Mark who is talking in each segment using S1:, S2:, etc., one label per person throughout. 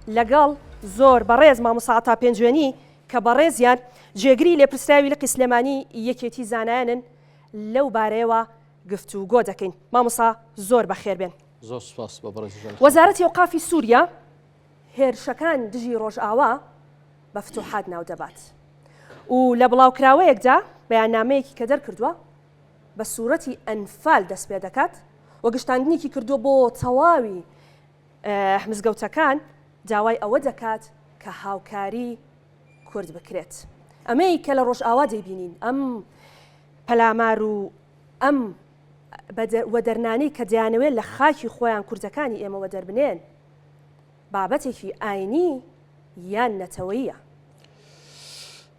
S1: لەگەڵ زۆر بەڕێز مامۆستا پێنجوێنی کە بەڕێزیان جێگری لێپرسراوی لقی سلێمانی یەکێتی زانایانن لەو بارەیەوە گفتوگۆ دەکەین. مامۆستا زۆر بەخێر بێن.
S2: زۆر سپاس بە بەڕێزی.
S1: وەزارەتی ئەوقافی سووریا هێرشەکان دژی ڕۆژئاوا بە فتوحات ناو دەبات و لە بڵاوکراوەیەکدا بەیاننامەیەکی کە دەرکردووە بە سوورەتی ئەنفال دەست پێ دەکات و گشتاندنێکی کردووە بۆ تەواوی مزگەوتەکان داوای ئەوە دەکات کە هاوکاری کورد بکرێت. ئەمەی کە لە ڕۆژئاوا دەیبینین ئەم پەلامار و ئەم وەدەرنانەی کە دەیانەوێت لە خاکی خۆیان کوردەکانی ئێمەوە دەربنێن بابەتێکی ئاینی یان نەتەوەییە.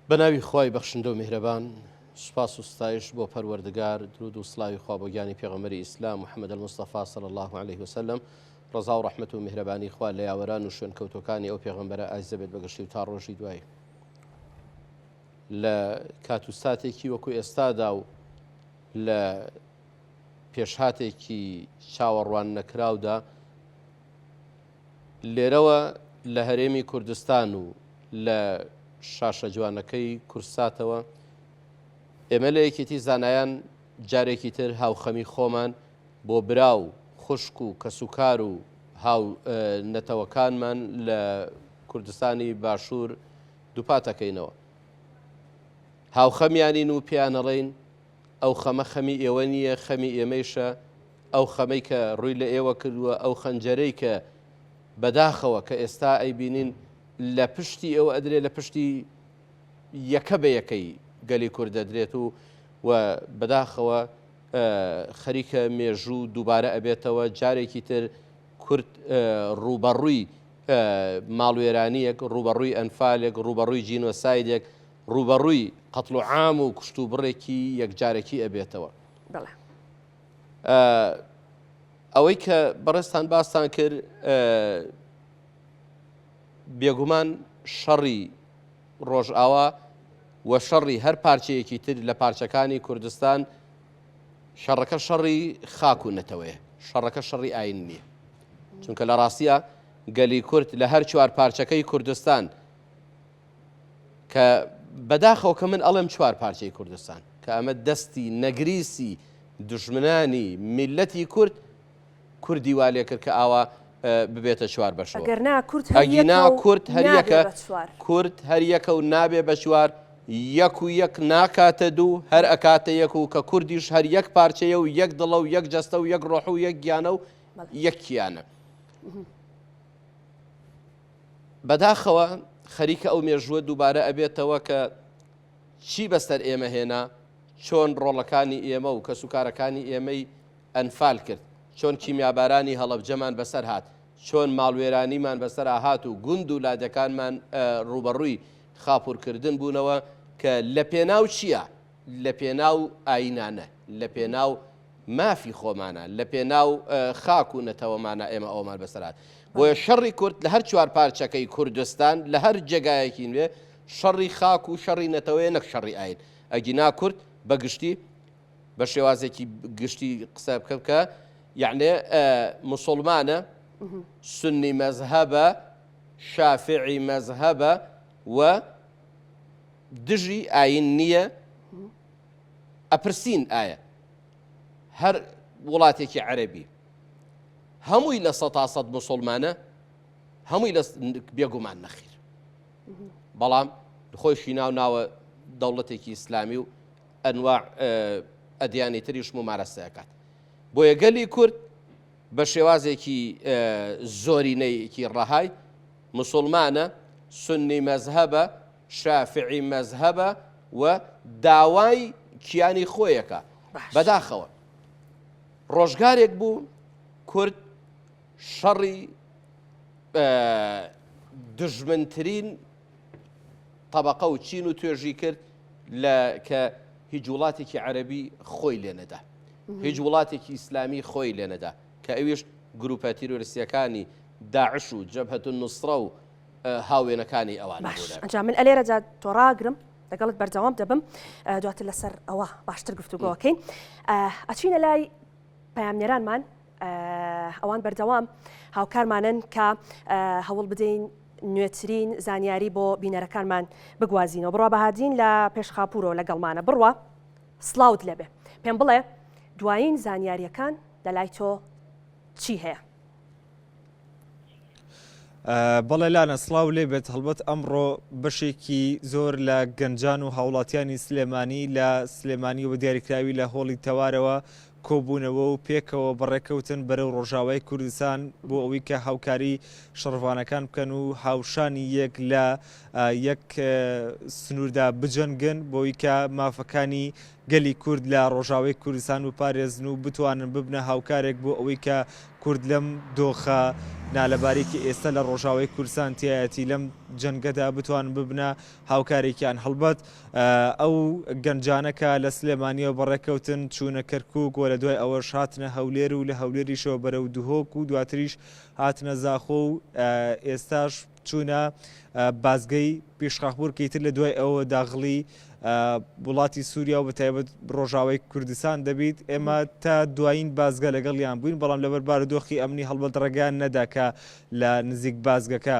S2: بە ناوی خوای بەخشندە و میهرەبان، سوپاس و ستایش بۆ پەروەردگار، درود و سڵاوی خوا بۆ گیانی پێغەمبەری ئیسلام محەممەد الموستەفا صلی الله عليه وسلم، ڕەزا و ڕەحمەت و میهرەبانی خوا لە یاوەران و شوێنکەوتەکانی ئەو پێغەمبەرە ئازیزە بێت بەگشتی و تا ڕۆژی دوایی. لە کات و ساتێکی وەکو ئێستادا و لە پێشهاتێکی چاوەڕوان نەکراودا لێرەوە لە هەرێمی کوردستان و لە شاشە جوانەکەی کورساتەوە ئێمە لە یەکێتی زانایان جارێکی تر هاوخەمی خۆمان بۆ براو خوشک و کەسوکار و هاو نەتەوەکانمان لە کوردستانی باشوور دووپاتەکەینەوە. هاوخەمیانین و پیانەڵێین ئەو خەمە خەمی ئێوە نییە، خەمی ئێمەیشە، ئەو خەمەی کە ڕووی لە ئێوە کردووە، ئەو خەنجەرەی کە بەداخەوە کە ئێستا ئەیبینین لە پشتی ئەوە ئەدرێت لە پشتی یەکە بە یەکەی گەلی کورد دەدرێت و بەداخەوە خەریکە مێژوو دووبارە ئەبێتەوە جارێکی تر کورد ڕوبەڕووی ماڵوێرانیەک، ڕوبەڕووی ئەنفالێک، ڕوبەڕووی جینۆسایدێک، ڕوبەڕووی قەتڵ و عام و کوشت و بڕێکی یەکجارێکی ئەبێتەوە. ئەوەی کە بەڕێستان باستان کرد بێگومان شەڕی ڕۆژئاوا و شەڕی هەر پارچەیەکی تر لە پارچەکانی کوردستان شەڕەکە شەڕی خاک و نەتەوەیە، شەڕەکە شەڕی ئاین نییە. چونکە لە ڕاستیە گەلی کورد لە هەر چوار پارچەکەی کوردستان کە بەداخەوە کە من ئەڵێم چوار پارچەی کوردستان کە ئەمە دەستی نەگریسی دژمنانی میلەتی کوردی والێ کرد کە ئاوا ببێتە چوار بەشەوە. ئەگینا کورد هەریەکە، کورد هەریەکە و نابێ بە چوار، یەک و یەک ناکاتە دوو، هەر ئەکاتە یەک و کە کوردیش هەر یەک پارچەیە و یەک دڵە و یەک جەستە و یەک ڕۆح و یەک گیانە و یەک کیانە. بەداخەوە خەریکە ئەو مێژووە دووبارە ئەبێتەوە کە چی بەسەر ئێمە هێنا، چۆن ڕۆڵەکانی ئێمە و کەسوکارەکانی ئێمەی ئەنفال کرد، چۆن کیمیابارانی هەڵەبجەمان بەسەر هات، چۆن ماڵوێرانیمان بەسەر هات و گوند و لادەکانمان ڕوبەڕووی خاپورکردن بوونەوە کە لە پێناو چییە؟ لە پێناو ئاینانە، لە پێناو مافی خۆمانە، لە پێناو خاک و نەتەوەمانە ئێمە ئەومان بەسەرات. بۆیە شەڕی کورد لە هەر چوار پارچەکەی کوردستان لە هەر جێگایەکی نوێ شەڕی خاک و شەڕی نەتەوەیە، نەک شەڕی ئاین. ئەگینا کورد بەگشتی بە شێوازێکی گشتی قسە بکەم کە یعنی مسلمانە، سنی مەذهبە، شافعی مەذهبە و دژی ئاین نییە. ئەپرسین ئایا هەر وڵاتێکی عەرەبی هەمووی لە 100% مسلمانە؟ هەمووی لە بێگومان نەخیر. بەڵام خۆشی ناوە دەوڵەتێکی ئیسلامی و ئەنواع ئەدیانی تریش ممارەسەکات. بۆیە گەلی کورد بە شێوازێکی زۆرینەیەکی ڕەهای مسلمانە، سنی مەذهبە، شافعی مەذهبە و داوای کیانی خۆیەکە. بەداخەوە ڕۆژگارێک بوو کورد شەڕی دژمنترین طبقە و چین و توێژی کرد کە هیچ وڵاتێکی عەرەبی خۆی لێ نەدا، هیچ وڵاتێکی ئیسلامی خۆی لێ نەدا، کە ئەویش گروپە تیرۆریستیەکانی داعش و جەبهەت النوسڕە و هاوێنەکانی ئەوان.
S1: ئەنجام من ئەلێرەجا تۆ ڕاگرم لەگەڵت بەردەوام دەبم دواتر لەسەر ئەوە باشتر گفتوگۆکەین. ئەچینە لای پەیامنێرانمان ئەوان بەردەوام هاوکارمانن کە هەوڵ بدەین نوێترین زانیاری بۆ بینەرەکانمان بگوازینەوە. بڕوا بەهادین لە پێشخاپورەوە لەگەڵمانە. بڕوە سلااوت لەبێ پێم بڵێ دوایین زانیاریەکان لەلای تۆ چی هەیە؟
S3: بەڵێ لاەنە سڵاو لێ بێت هەڵبەت ئەمڕۆ بەشێکی زۆر لە گەنجان و هاوڵاتیانی سلێمانی لە سلێمانی و دیاریکراوی لە هۆڵی تەوارەوە کۆبوونەوە و پێکەوە بەڕێکەوتن بەرەو ڕۆژاوای کوردستان بۆ ئەوەی کە هاوکاری شەڕڤانەکان بکەن و هاوشانی یەک لە یەک سنووردا بجەنگن بۆی کە مافەکانی گەلی کورد لە ڕۆژاوای کوردستان و پارێزن و بتوانن ببنە هاوکارێک بۆ ئەوەی کە کورد لەم دۆخە نالەبارێکی ئێستا لە ڕۆژاوای کوردستان تایەتی لەم جەنگەدا بتوانن ببنە هاوکارێکیان. هەڵبەت ئەو گەنجانەکە لە سلێمانیەوە بەڕێکەوتن چوونە کەرکووک و لە دوای ئەوەش هاتنە هەولێر و لە هەولێریشەوە بەرەو دوهۆک و دواتریش هاتنە زاخۆ و ئێستاش چوونە بازگەی پێشخاپور کەیتر لە دوای ئەوە داغڵی وڵاتی سووریا و بەتایبەت ڕۆژاوای کوردستان دەبیت. ئێمە تا دوایین بازگە لەگەڵیان بووین بەڵام لەبەر بارودۆخی ئەمنی هەڵبەت ڕێگەیان نەدا کە لە نزیک بازگەکە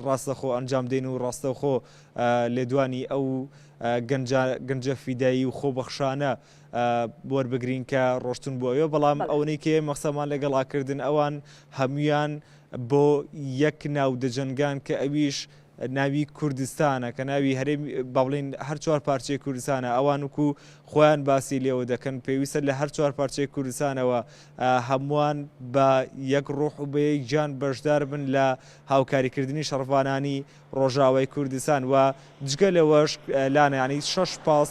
S3: ڕاستەخۆ ئەنجام دێن و ڕاستەخۆ لێدوانی ئەو گەنجە فیدایی و خۆبەخشانە وەربگرین کە ڕۆشتون بۆ ئەوە. بەڵام ئەوەی کێ مەقسەمان لەگەڵاکردن ئەوان هەمویان بۆ یەک ناو دەجەنگان کە ئەویش ناوی کوردستانە کە ناوی هەرێم باڵین هەر چوار پارچەی کوردستانە. ئەوان وکو خۆیان باسی لێەوە دەکەن پێویستە لە هەر چوار پارچەی کوردستانەوە هەمووان بە یەک ڕۆح و بەیەک جان بەشدار بن لە هاوکاریکردنی شەڕڤانانی ڕۆژاوای کوردستان. و جگە لەوەش لاانە ینی 6 پاس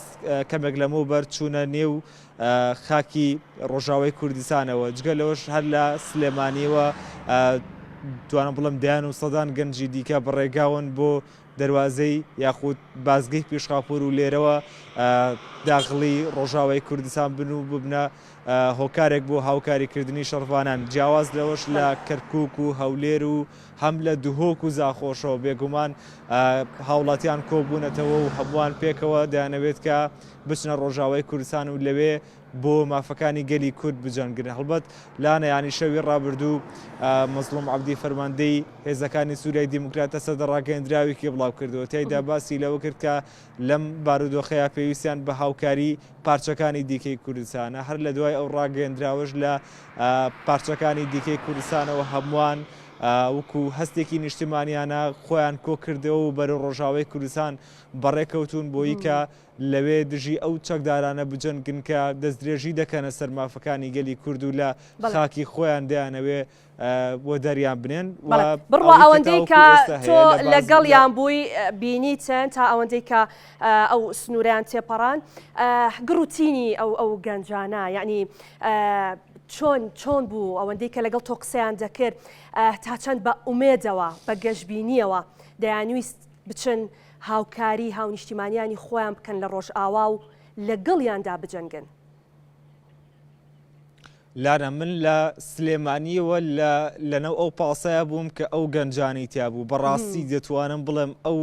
S3: کەمێک لەمە بەر چوونە نێو خاکی ڕۆژاوای کوردستانەوە. جگە لەوەش هەر لە سلێمانیەوە توانم بڵم دایان و سەدان گەنجی دیکە بەڕێگاون بۆ دەواازەی یاخود بازگەی پێشخاپور و لێرەوە داخڵی ڕۆژاوای کوردستان بن و ببنە هۆکارێک بۆ هاوکاریکردنی شەڕڤانان. جیاواز لەوەش لە کەرکووک و هەولێر و هەم لە دوهۆک و زاخۆشەوە بێگومان هاوڵاتیان کۆبوونەتەوە و هەمووان پێکەوە دەیانەوێت کە بچنە ڕۆژاوای کوردستان و لەوێ بۆ مافەکانی گەلی کورد بجەنگرن. هەڵبەت لاانە ینی شەوی ڕابردوو مەزلوم عەبدی فەرماندەی هێزەکانی سووریای دیموکراتە سەدەڕاگەیەندراوێکی بڵاو کردەوە. تیایدا باسی لەوە کرد کە لەم بارودۆخەیە پێویستیان بە هاوکاری پارچەکانی دیکەی کوردستانە. هەر لە دوای ئەو ڕاگەیەندراوەش لە پارچەکانی دیکەی کوردستانەوە هەمووان وەکو هەستێکی نیشتیمانیانە خۆیان کۆ کردەوە و بەرە ڕۆژاوای کوردستان بەڕێکەوتون بۆیی کە لەوێ دژی ئەو چەکدارانە بجەنگن کە دەستدرێژی دەکەنە سەرمافەکانی گەلی کورد و لە خاکی خۆیان دەیانەوێ بۆ دەریان بنێن.
S1: بڕوا ئەوەندەی کە تۆ لەگەڵیان بووی بینیتن تا ئەوەندەی کە ئەو سنووریان تێپەڕان گڕوتینی ئەو گەنجانە یعنی چۆن بوو ئەوەندەی کە لەگەڵ تۆ قسەیان دەکرد تا چەند بە ئومێدەوە بە گەشتبینیەوە دەیانویست بچن هاوکاری هاونیشتیمانیانی خۆیان بکەن لە ڕۆژئاوا و لەگەڵیاندا بجەنگن؟
S3: لاانە من لە سلێمانیەوە لەنەو ئەو پاسەیە بووم کە ئەو گەنجانی تیا بوو. بەڕاستی دەتوانم بڵێم ئەو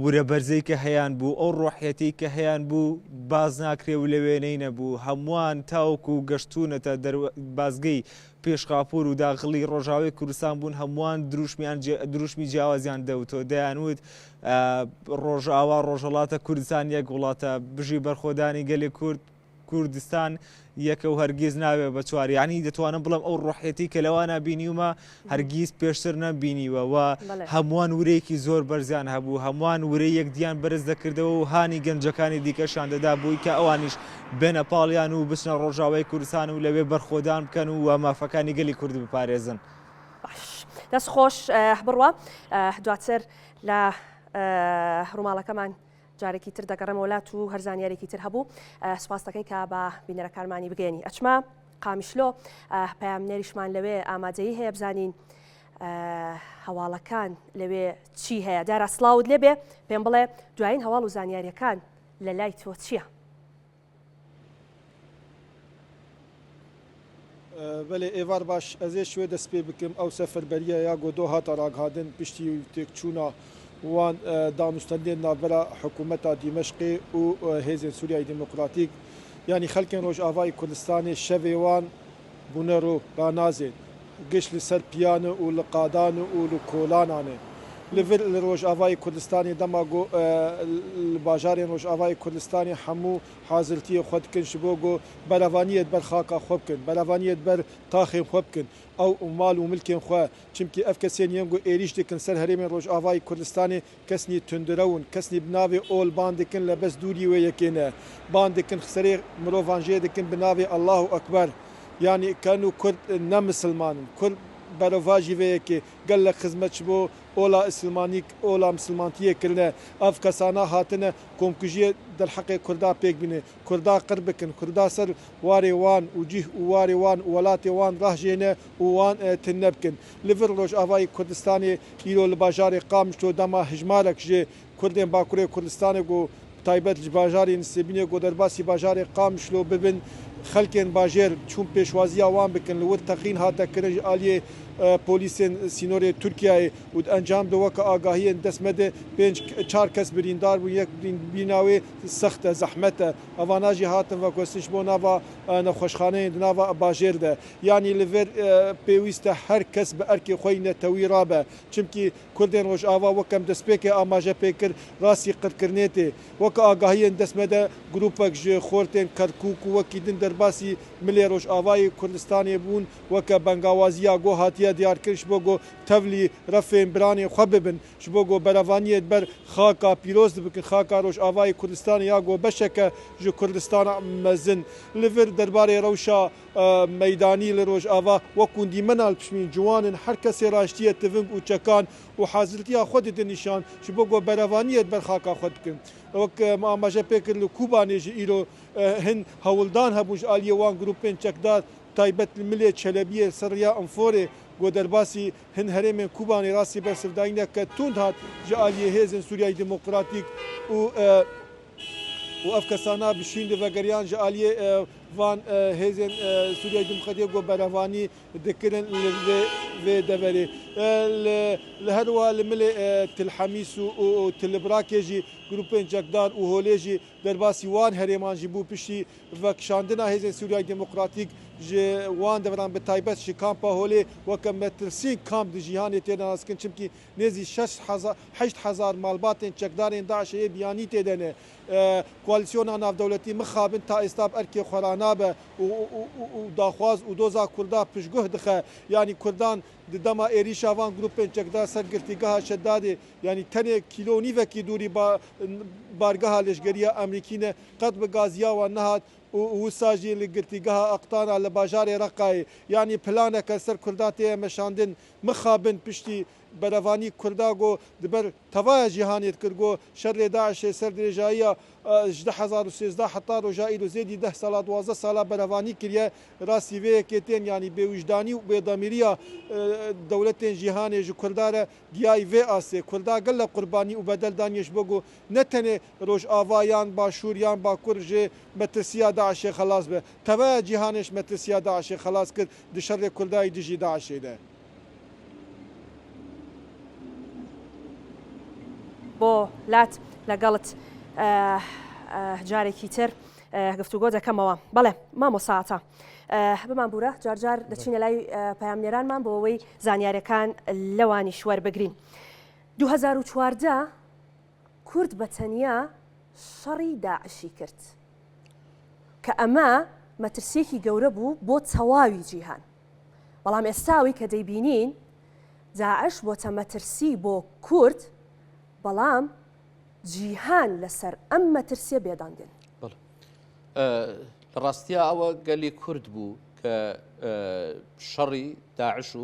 S3: وورەبەرزەی کە هەیان بوو ئەو ڕۆحەتی کە هەیان بوو باز ناکرێ و لە وێنەی نەبوو. هەمووان تاوەکو و گەشتونەتە بازگەی پێشخاپور و داخڵی ڕۆژاوای کوردستان بوون. هەمووان دروشمی جیاوازیان دەوتەوە دەیانوت ڕۆژئاوا ڕۆژهەڵاتە کوردستان یەک وڵاتە بژی بەرخۆدانی گەلی کوردستان یەکە و هەرگیز ناوێ بە چوار. یعنی دەتوانم بڵم ئەو ڕۆحەتی کە لەوانە بینیومە هەرگیز پێشتر نەبینیوە و هەمووان ورەیەکی زۆر بەرزیان هەبوو. هەمووان ورەی یەکدیان بەرز دەکردەوە و هانی گەنجەکانی دیکەشان دەدا بووی کە ئەوانیش بێنە پاڵیان و بچنە ڕۆژاوای کوردستان و لەوێ بەرخۆدان بکەن و مافەکانی گەلی کورد بپارێزن.
S1: دەست خۆش بڕوە دواتر لە ڕووماڵەکەمان جارێکی تر دەگەڕێمە وڵات و هەرزانیارێکی تر هەبوو. سوپاس دەکەین کە بە بینەرەکانمانی بگەێنی. ئەچمە قامیشلۆ پەیامنێریشمان لەوێ ئامادەیی هەیە بزانین هەواڵەکان لەوێ چی هەیە. دارا سڵاوت لێبێ پێم بڵێ دوایین هەواڵ و زانیاریەکان لە لای تۆ چییە؟
S4: بەێ ئێوار باش ئەزێ شوێ دەست پێ بکەم ئەو سەفەربەریە یا گۆدۆ هاتە ڕاگهادن پشتی تێکچوونە وان دانوستەندێن نابەرە حکوومەتە دیمەشقی و هێزن سووریای دیموکراتیک یعنی خەلکن ڕۆژئاوای کوردستانی شەوێوان بوونە ڕۆ ڕنازێن گشت لەسەر پیانە و لە قادان و لە کۆلانانێ لەڤر لە ڕۆژئاوای کوردستانی دەماگۆ باژارێن ڕۆژئاوای کوردستانی هەموو حازرتیە خۆ دکن ji بۆ گۆ بەرەوانیت بەر خاکا خۆ بکەن بەرەوانیت بەر تاخێن خۆ بکەن ئەو ماڵ و ملکێن خۆ چمکی ئەف کەسێن یەنگۆ ئێریش دکن سەر هەرێمێن ڕۆژئاوای کوردستانی کەسنی تندرەون کەسنی بناوێ ئۆل بان دکن لە بەس دووری وێ یەکێنە بان دکن سەرێ مرۆڤانژێ دکن بناوێ الله ئەکبەر یعنی کەن و کورد نەمسلمانن کورد بەرەڤاژی وەیەکێ گەل لە خزمەت بۆ ئۆلا ئیسلمانیک ئۆلا مسلمانتیە کردنە ئەف کەسانە هاتنە کۆمکوژیە دەرحەقی کوردا پێک بینێ کوردا قڕ بکن کوردا سەر وارێ وان و جیه و وارێ وان وڵاتی وان ڕاژێنە و وان تنە بکن لەڤر ڕۆژئاوای کوردستانی ئیرۆ لە باژارێ قامشتۆ دەما هژمارێک ژێ کوردێن باکوورێ کوردستانی گۆ تایبەت ji bajarê nisêbînê got derbasî bajarê Qamişlo bibin xelkên bajêr çûn pêşwaziya wan bikin li wir teqîn hate kirin ji aliyê polîsên sînorê Tirkiyeyê û encam di weke agahiyên destmedê 5-4 kes birîndar bû yek bîna wê sext e zehmet e evana jî hatin vekosin ji bo nava nexweşxaneyên di nava bajêr de yanî li vir pêwîst e her kes bi erkê xwe netewî rabe çimkî Kurdên Rojava wekem destpêkê amaje pê kir rastî qirkirinê tê weke agahiyên destmede grupek ji xortên Kerkûk û wekî din derbasî milê Rojavayê Kurdistanê bûn weke bengawaziya got hatiye diyarkir ji bo got tevlî refên biranên xwe bibin ji bo got berevaniyet ber xaka pîroz dibikin xaka Rojavayê Kurdistanê ya got beşeke ji Kurdistana mezin li vir derbarê rewşa meydanî li Rojava wekû dîmena li pişmîn ciwanin her kesê raştiye tiving û çekan û hazirtiya xwe didin nîşan ji bo got berevaniyet ber xaka xwe dikin wek amaje pê kir li Kubanê jî îro hin hewildan hebûn ji aliyê wan grupên çekdar taybet li milê Çelebiyê Siriya Enforê got derbasî hin herêmên Kubanê rastî bersivdayîneke tund hat ji aliyê hêzên Sûriyayê Demokratîk û ev kesana bişîn di vegeriyan ji aliyê van hêzên Sûriyayê Demokratîk got berevanî dikirin li vê deverê li her wa li milê Tilhemîs û Tilibrakê jî grupên çekdar û holê jî derbasî wan herêman jî bû piştî vekşandina hêzên Sûriyayê Demokratîk ji wan devran bi taybet ji kampa holê weke metirsîn kamp di jîhanê tê naskin çimkî nêzî 8,000 malbatên çekdarên Daişê biyanî tê de ne koalîsyona navdewletî mixabin ta êstab erkê xwe ranabe û daxwaz û doza Kurda piştguh dixe yanî Kurdan di dema êrîşa van grupên çekdar ser girtîgeha Şeddadê yanî tenê kîlonîvekî dûrî bargeha leşgeriya Emerîkî ne qet bi gaziya wan nehat û wisa jî li girtîgeha Aqtana li bajarê Reqayê yanî planeke ser Kurda tê meşandin mixabin piştî berevanî Kurda got di ber tevaya cîhanê dikir got şerê Daişê ser dirêjayiya ji 2013 heta roja îro zêdî 10 sala 12 sala berevanî kiriye rastî vê yekê tên yanî bêwîjdanî û bêdamîriya dewletên jîhanê ji Kurda re giyayî vê asê Kurda gelek qurbanî û bedel daniye ji bo got ne tenê Rojava yan Başûr yan Bakur ji metirsiya Daişê xelas be tevaya cîhanê ji metirsiya Daişê xelas kir di şerê Kurdayê dijî Daişê de
S1: بۆ لات لەگەڵت جارێکی تر گفتوگۆ دەکەمەوە بەڵێ مامۆساعتە بمان بورە جارجار دەچینە لای پەیامنێرانمان بۆ ئەوەی زانیاریەکان لەوانی شوەر بگرین 2014 کورد بە تەنیا شەڕی داعشی کرد کە ئەمە مەترسێکی گەورە بوو بۆ تەواوی جیهان بەڵام ئێستاوی کە دەیبینین داعش بۆتە مەترسی بۆ کورد بەڵام جیهان لەسەر ئەم مەترسیە بێدانگن
S2: ڕاستیە ئەوە گەلی کورد بوو کە شەڕی داعش و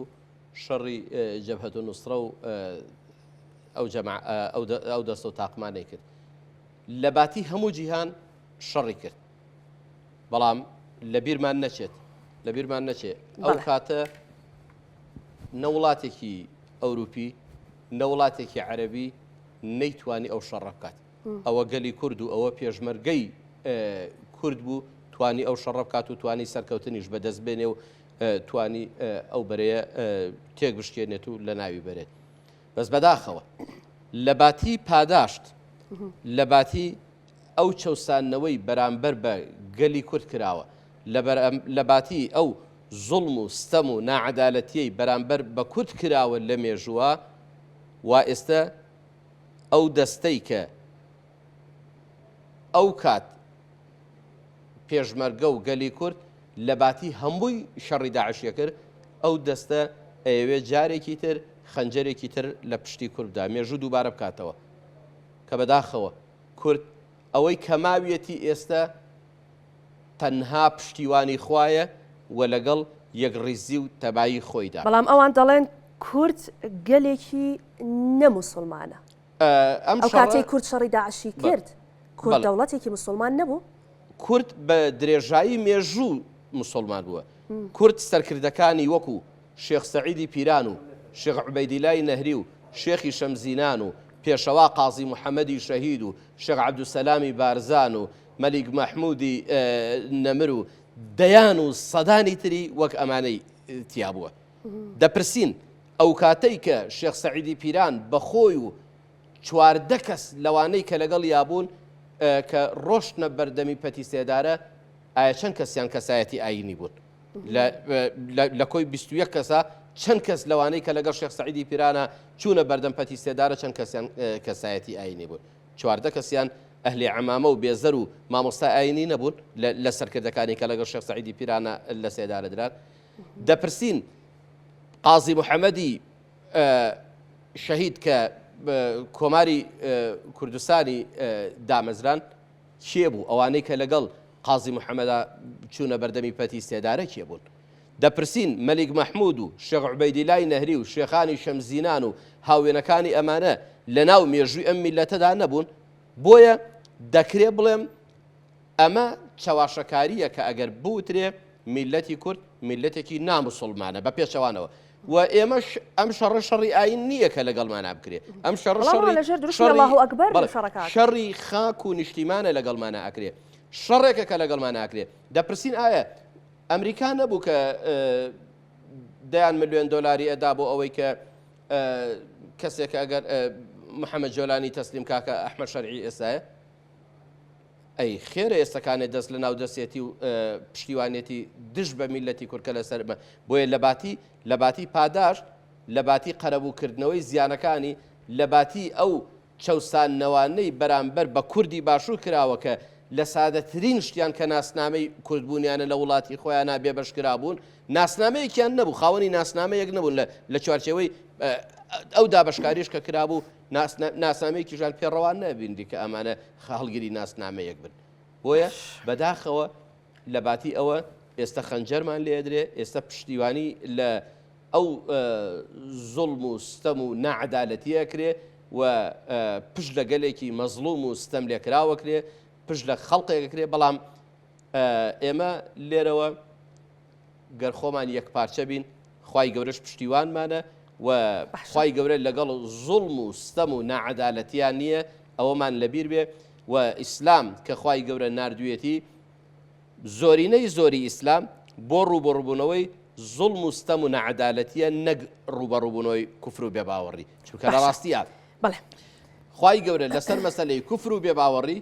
S2: شەڕی جەبهەت نوسرە و ئەو دەستە و تاقمانەی کرد لە باتی هەموو جیهان شەڕی کرد بەڵام لە بیرمان نەچێت ئەو کاتە نەوڵاتێکی ئەوروپی نەوڵاتێکی عەرەبی نەیتوانی ئەو شەڕ بکات ئەوە گەلی کورد و ئەوە پێشمەرگەی کورد بوو توانی ئەو شەڕ بکات و توانی سەرکەوتنیش بەدەست بێنێ و توانی ئەو بەرەیە تێک بشکێنێت و لە ناوی بەرێت بەس بەداخەوە لە باتی پاداشت لە باتی ئەو چەوسانەوەی بەرامبەر بە گەلی کورد کراوە لە باتی ئەو زوڵم و ستەم و ناعەدالەتیەی بەرامبەر بە کورد کراوە لە مێژووە و ئێستا ئەو دەستەی کە ئەو کات پێشمەرگە و گەلی کورد لە باتی هەمووی شەڕی داعشیە کرد ئەو دەستە ئەوێ جارێکی تر خەنجەرێکی تر لە پشتی کورددا مێژوو دووبارە بکاتەوە کە بەداخەوە کورد ئەوەی کەماویەتی ئێستا تەنها پشتیوانی خوایە و لەگەڵ یەکڕیزی و تەبایی خۆیدا.
S1: بەڵام ئەوان دەڵێن کورد گەلێکی نەموسڵمانە. ئەو کاتەی کورد شەڕی داعشی کرد کورد دەوڵەتێکی مسلمان نەبوو.
S2: کورد بە درێژایی مێژوو مسلمان بووە. کورد سەرکردەکانی وەکو شێخ سەعیدی پیران و شێخ عوبەیدیلای نەهری و شێخی شەمزینان و پێشەوا قازی محەممەدی شەهید و شێخ عەبدوسەلامی بارزان و مەلیک مەحموودی نەمر و دەیان و سەدانی تری وەک ئەمانەی تیا بووە. دەپرسین ئەو کاتەی کە شێخ سەعیدی پیران بەخۆی و چواردە کەس لەوانەی کە لەگەڵ یابوون کە ڕۆشتنە بەردەمی پەتی سێدارە ئایا چەند کەسیان کەسایەتی ئاینی بوون لە کۆی 21 کەسە چەند کەس لەوانەی کە لەگەڵ شێخ سەعیدی پیرانە چوونە بەردەم پەتی سێدارە چەند کەسیان کەسایەتی ئاینی بوون چواردە کەسیان ئەهلی عەمامە و بێزەر و مامۆستا ئاینی نەبوون لە سەرکردەکانی کە لەگەڵ شێخ سەعیدی پیرانە لە سێدارە دران. دەپرسین قازی محەممەدی شەهید کە کۆماری کوردستانی دامەزران کێ بوو ئەوانەی کە لەگەڵ قازی محەممەدا چوونە بەردەمی پەتی سێدارە کێ بوون. دەپرسین مەلیک مەحموود و شێخ عوبەیدیلای نەهری و شێخانی شەمزینان و هاوێنەکانی ئەمانە لە ناو مێژووی ئەم میلەتەدا نەبوون. بۆیە دەکرێ بڵێم ئەمە چاواشەکاریە کە ئەگەر بوترێ میلەتی کورد میلەتێکی ناموسڵمانە بە پێچەوانەوە و ئێمەش ئەم شەڕە شەڕی ئاین نییە کە لەگەڵمانە بکرێ ئەم شەڕی خاک و نیشتیمانە لەگەڵمانە ئەکرێ شەڕێکە کە لەگەڵمانە ئەکرێ. دەپرسین ئایا ئەمریکا نەبوو کە $1 ملیۆن ئەدا بۆ ئەوەی کە کەسێک ئەگەر محەممەد جۆلانی تەسلیم کاکە ئەحمەد شەرعی ئێستاە ئەی خێرە ئێستەکانێت دەست لە ناو دەستێتی و پشتیوانێتی دش بە میلەتی کورکە لەسەر بۆیە لە باتی پاداش لە باتی قەرەبووکردنەوەی زیانەکانی لە باتی ئەو چەوساننەوانەی بەرامبەر بە کوردی باشوور کراوە کە لە سادەترین شتیان کە ناسنامەی کوردبوونیانە لە وڵاتی خۆیان بێبەشکرا بوون ناسنامەیەکیان نەبوو خاوەنی ناسنامەیەک نەبوون لە چوارچێوەی ئەو دابشکاریش کە کرابوو ناسنامەیەکیژان پێڕەوان نەبیندی کە ئەمانە هەڵگیری ناسنامەیەک بن. بۆیە بەداخەوە لە باتی ئەوە ئێستا خەنجەرمان لێدرێ ئێستا پشتیوانی لە ئەو زوڵم و ستەم و نەعەدالەتیە کرێ و پشت لە گەلێکی مەزڵوم و ستەم لێکراوەکرێ پشت لە خەڵقێکەکرێ. بەڵام ئێمە لێرەوە گەر خۆمان یەکپارچە بین خوای گەورەش پشتیوانمانە و خوای گەورە لەگەڵ زوڵم و ستەم و نەعەدالەتیان نییە ئەوەمان لەبیر بێ و ئیسلام کە خوای گەورە ناردوویەتی زۆرینەی زۆری ئیسلام بۆ ڕوبەڕووبوونەوەی زوڵم و ستەم و نەعەدالەتیە نەک ڕوبەڕووبوونەوەی کوفر و بێباوەڕی چونکە لە ڕاستیە خوای گەورە لەسەر مەسەلەی کوفر و بێباوەڕی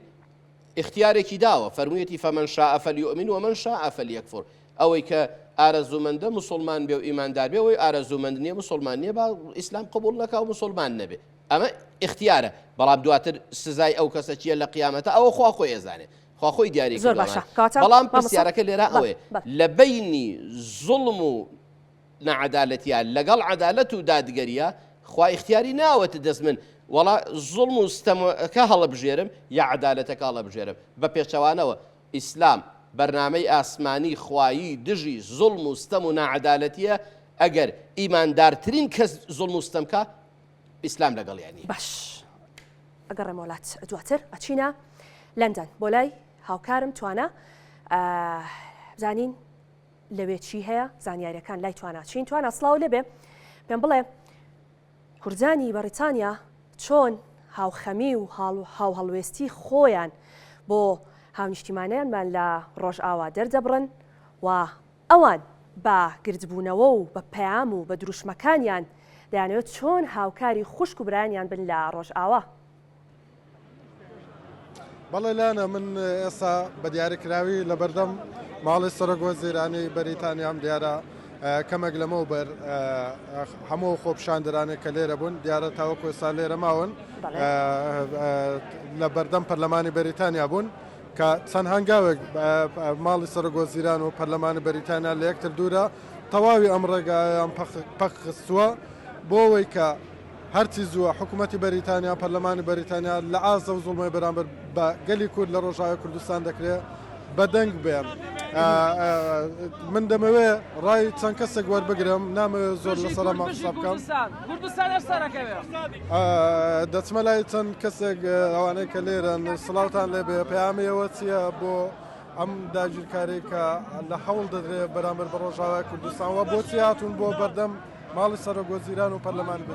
S2: اختیارێکی داوە فەرموویەتی فەمەن شاء فەلیؤمن ومن شاء فەلیەکفر ئەوەی کە ئارەزوومەندە مسلمان بێ و ئیماندار بێ ئەوەی ئارەزوومەند نییە مسلمان نییە با ئیسلام قبول نەکا و مسلمان نەبێ ئەمە اختیارە. بەڵام دواتر سزای ئەو کەسە چیە لە قیامەتە ئەوە خوا خۆی ئێزانێ خوا خۆی دیاری بەڵام پرسیارەکە لێرە ئەوێ لە بەینی زوڵم و نەعەدالەتیان لەگەڵ عەدالەت و دادگەریە خوا اختیاری ناوەتە دەست من وەڵا زوڵم و ستەمەکە هەڵەبژێرم یا عەدالەتەکە هەڵەبژێرم بە پێچەوانەوە ئیسلام بەرنامەی ئاسمانی خوایی دژی زوڵم و ستەم و نەعەدالەتیە ئەگەر ئیماندارترین کەس زوڵم و ستەمکە ئیسلام لەگەڵیانی
S1: باش ئەگەڕێمە وڵات دواتر ئەچینە لەندەن بۆ لای هاوکارم توانە بزانین لەوێ چی هەیە زانیاریەکان لای تواناچین توانە سڵاو لێبێ پێم بڵێ کوردانی بەریتانیا چۆن هاوخەمی و هاو هەڵوێستی خۆیان بۆ هاونیشتیمانیانمان لە ڕۆژئاوا دەردەبڕن و ئەوان بە گردبوونەوە و بە پەیام و بە دروشمەکانیان دەیانەوێت چۆن هاوکاری خوشک و برایانیان بن لە ڕۆژئاوا.
S4: بەڵێ لانا من ئێستا بە دیاریکراوی لە بەردەم
S5: ماڵی سەرۆک وەزیرانی بەریتانیام دیارە کەمێک لەمەوبەر هەموو خۆپشاندرانێک کە لێرە بوون دیارە تاوەکو ئێستا لێرە ماون لە بەردەم پەرلەمانی بەریتانیا بوون کە چەند هەنگاوێک ماڵی سەرۆک وەزیران و پەرلەمانی بەریتانیا لە یەکتر دوورە تەواوی ئەم ڕێگایان پەخستووە بۆ ئەوەی کە هەرچی زووە حکوومەتی بەریتانیا پەرلەمانی بەریتانیا لە ئازە و زوڵمەی بەرامبەر بە گەلی کورد لە ڕۆژاوی کوردستان دەکرێت بەدەنگ بێن من دەمەوێ ڕای چەند کەسێک وەربگرم نامەوێت زۆر لەسەر ماقسا بکەم دەچمە لای چەند کەسێک ئەوانەی کە لێرن سڵاوتان لێبێ پەیامەوە چییە بۆ ئەم داگیرکاری کە لە هەوڵ دەدرێت بەرامبەر بە ڕۆژاوای کوردستانەوە بۆچی هاتوون بۆ بەردەم ماڵی سەرۆک وەزیران و پەرلەمانی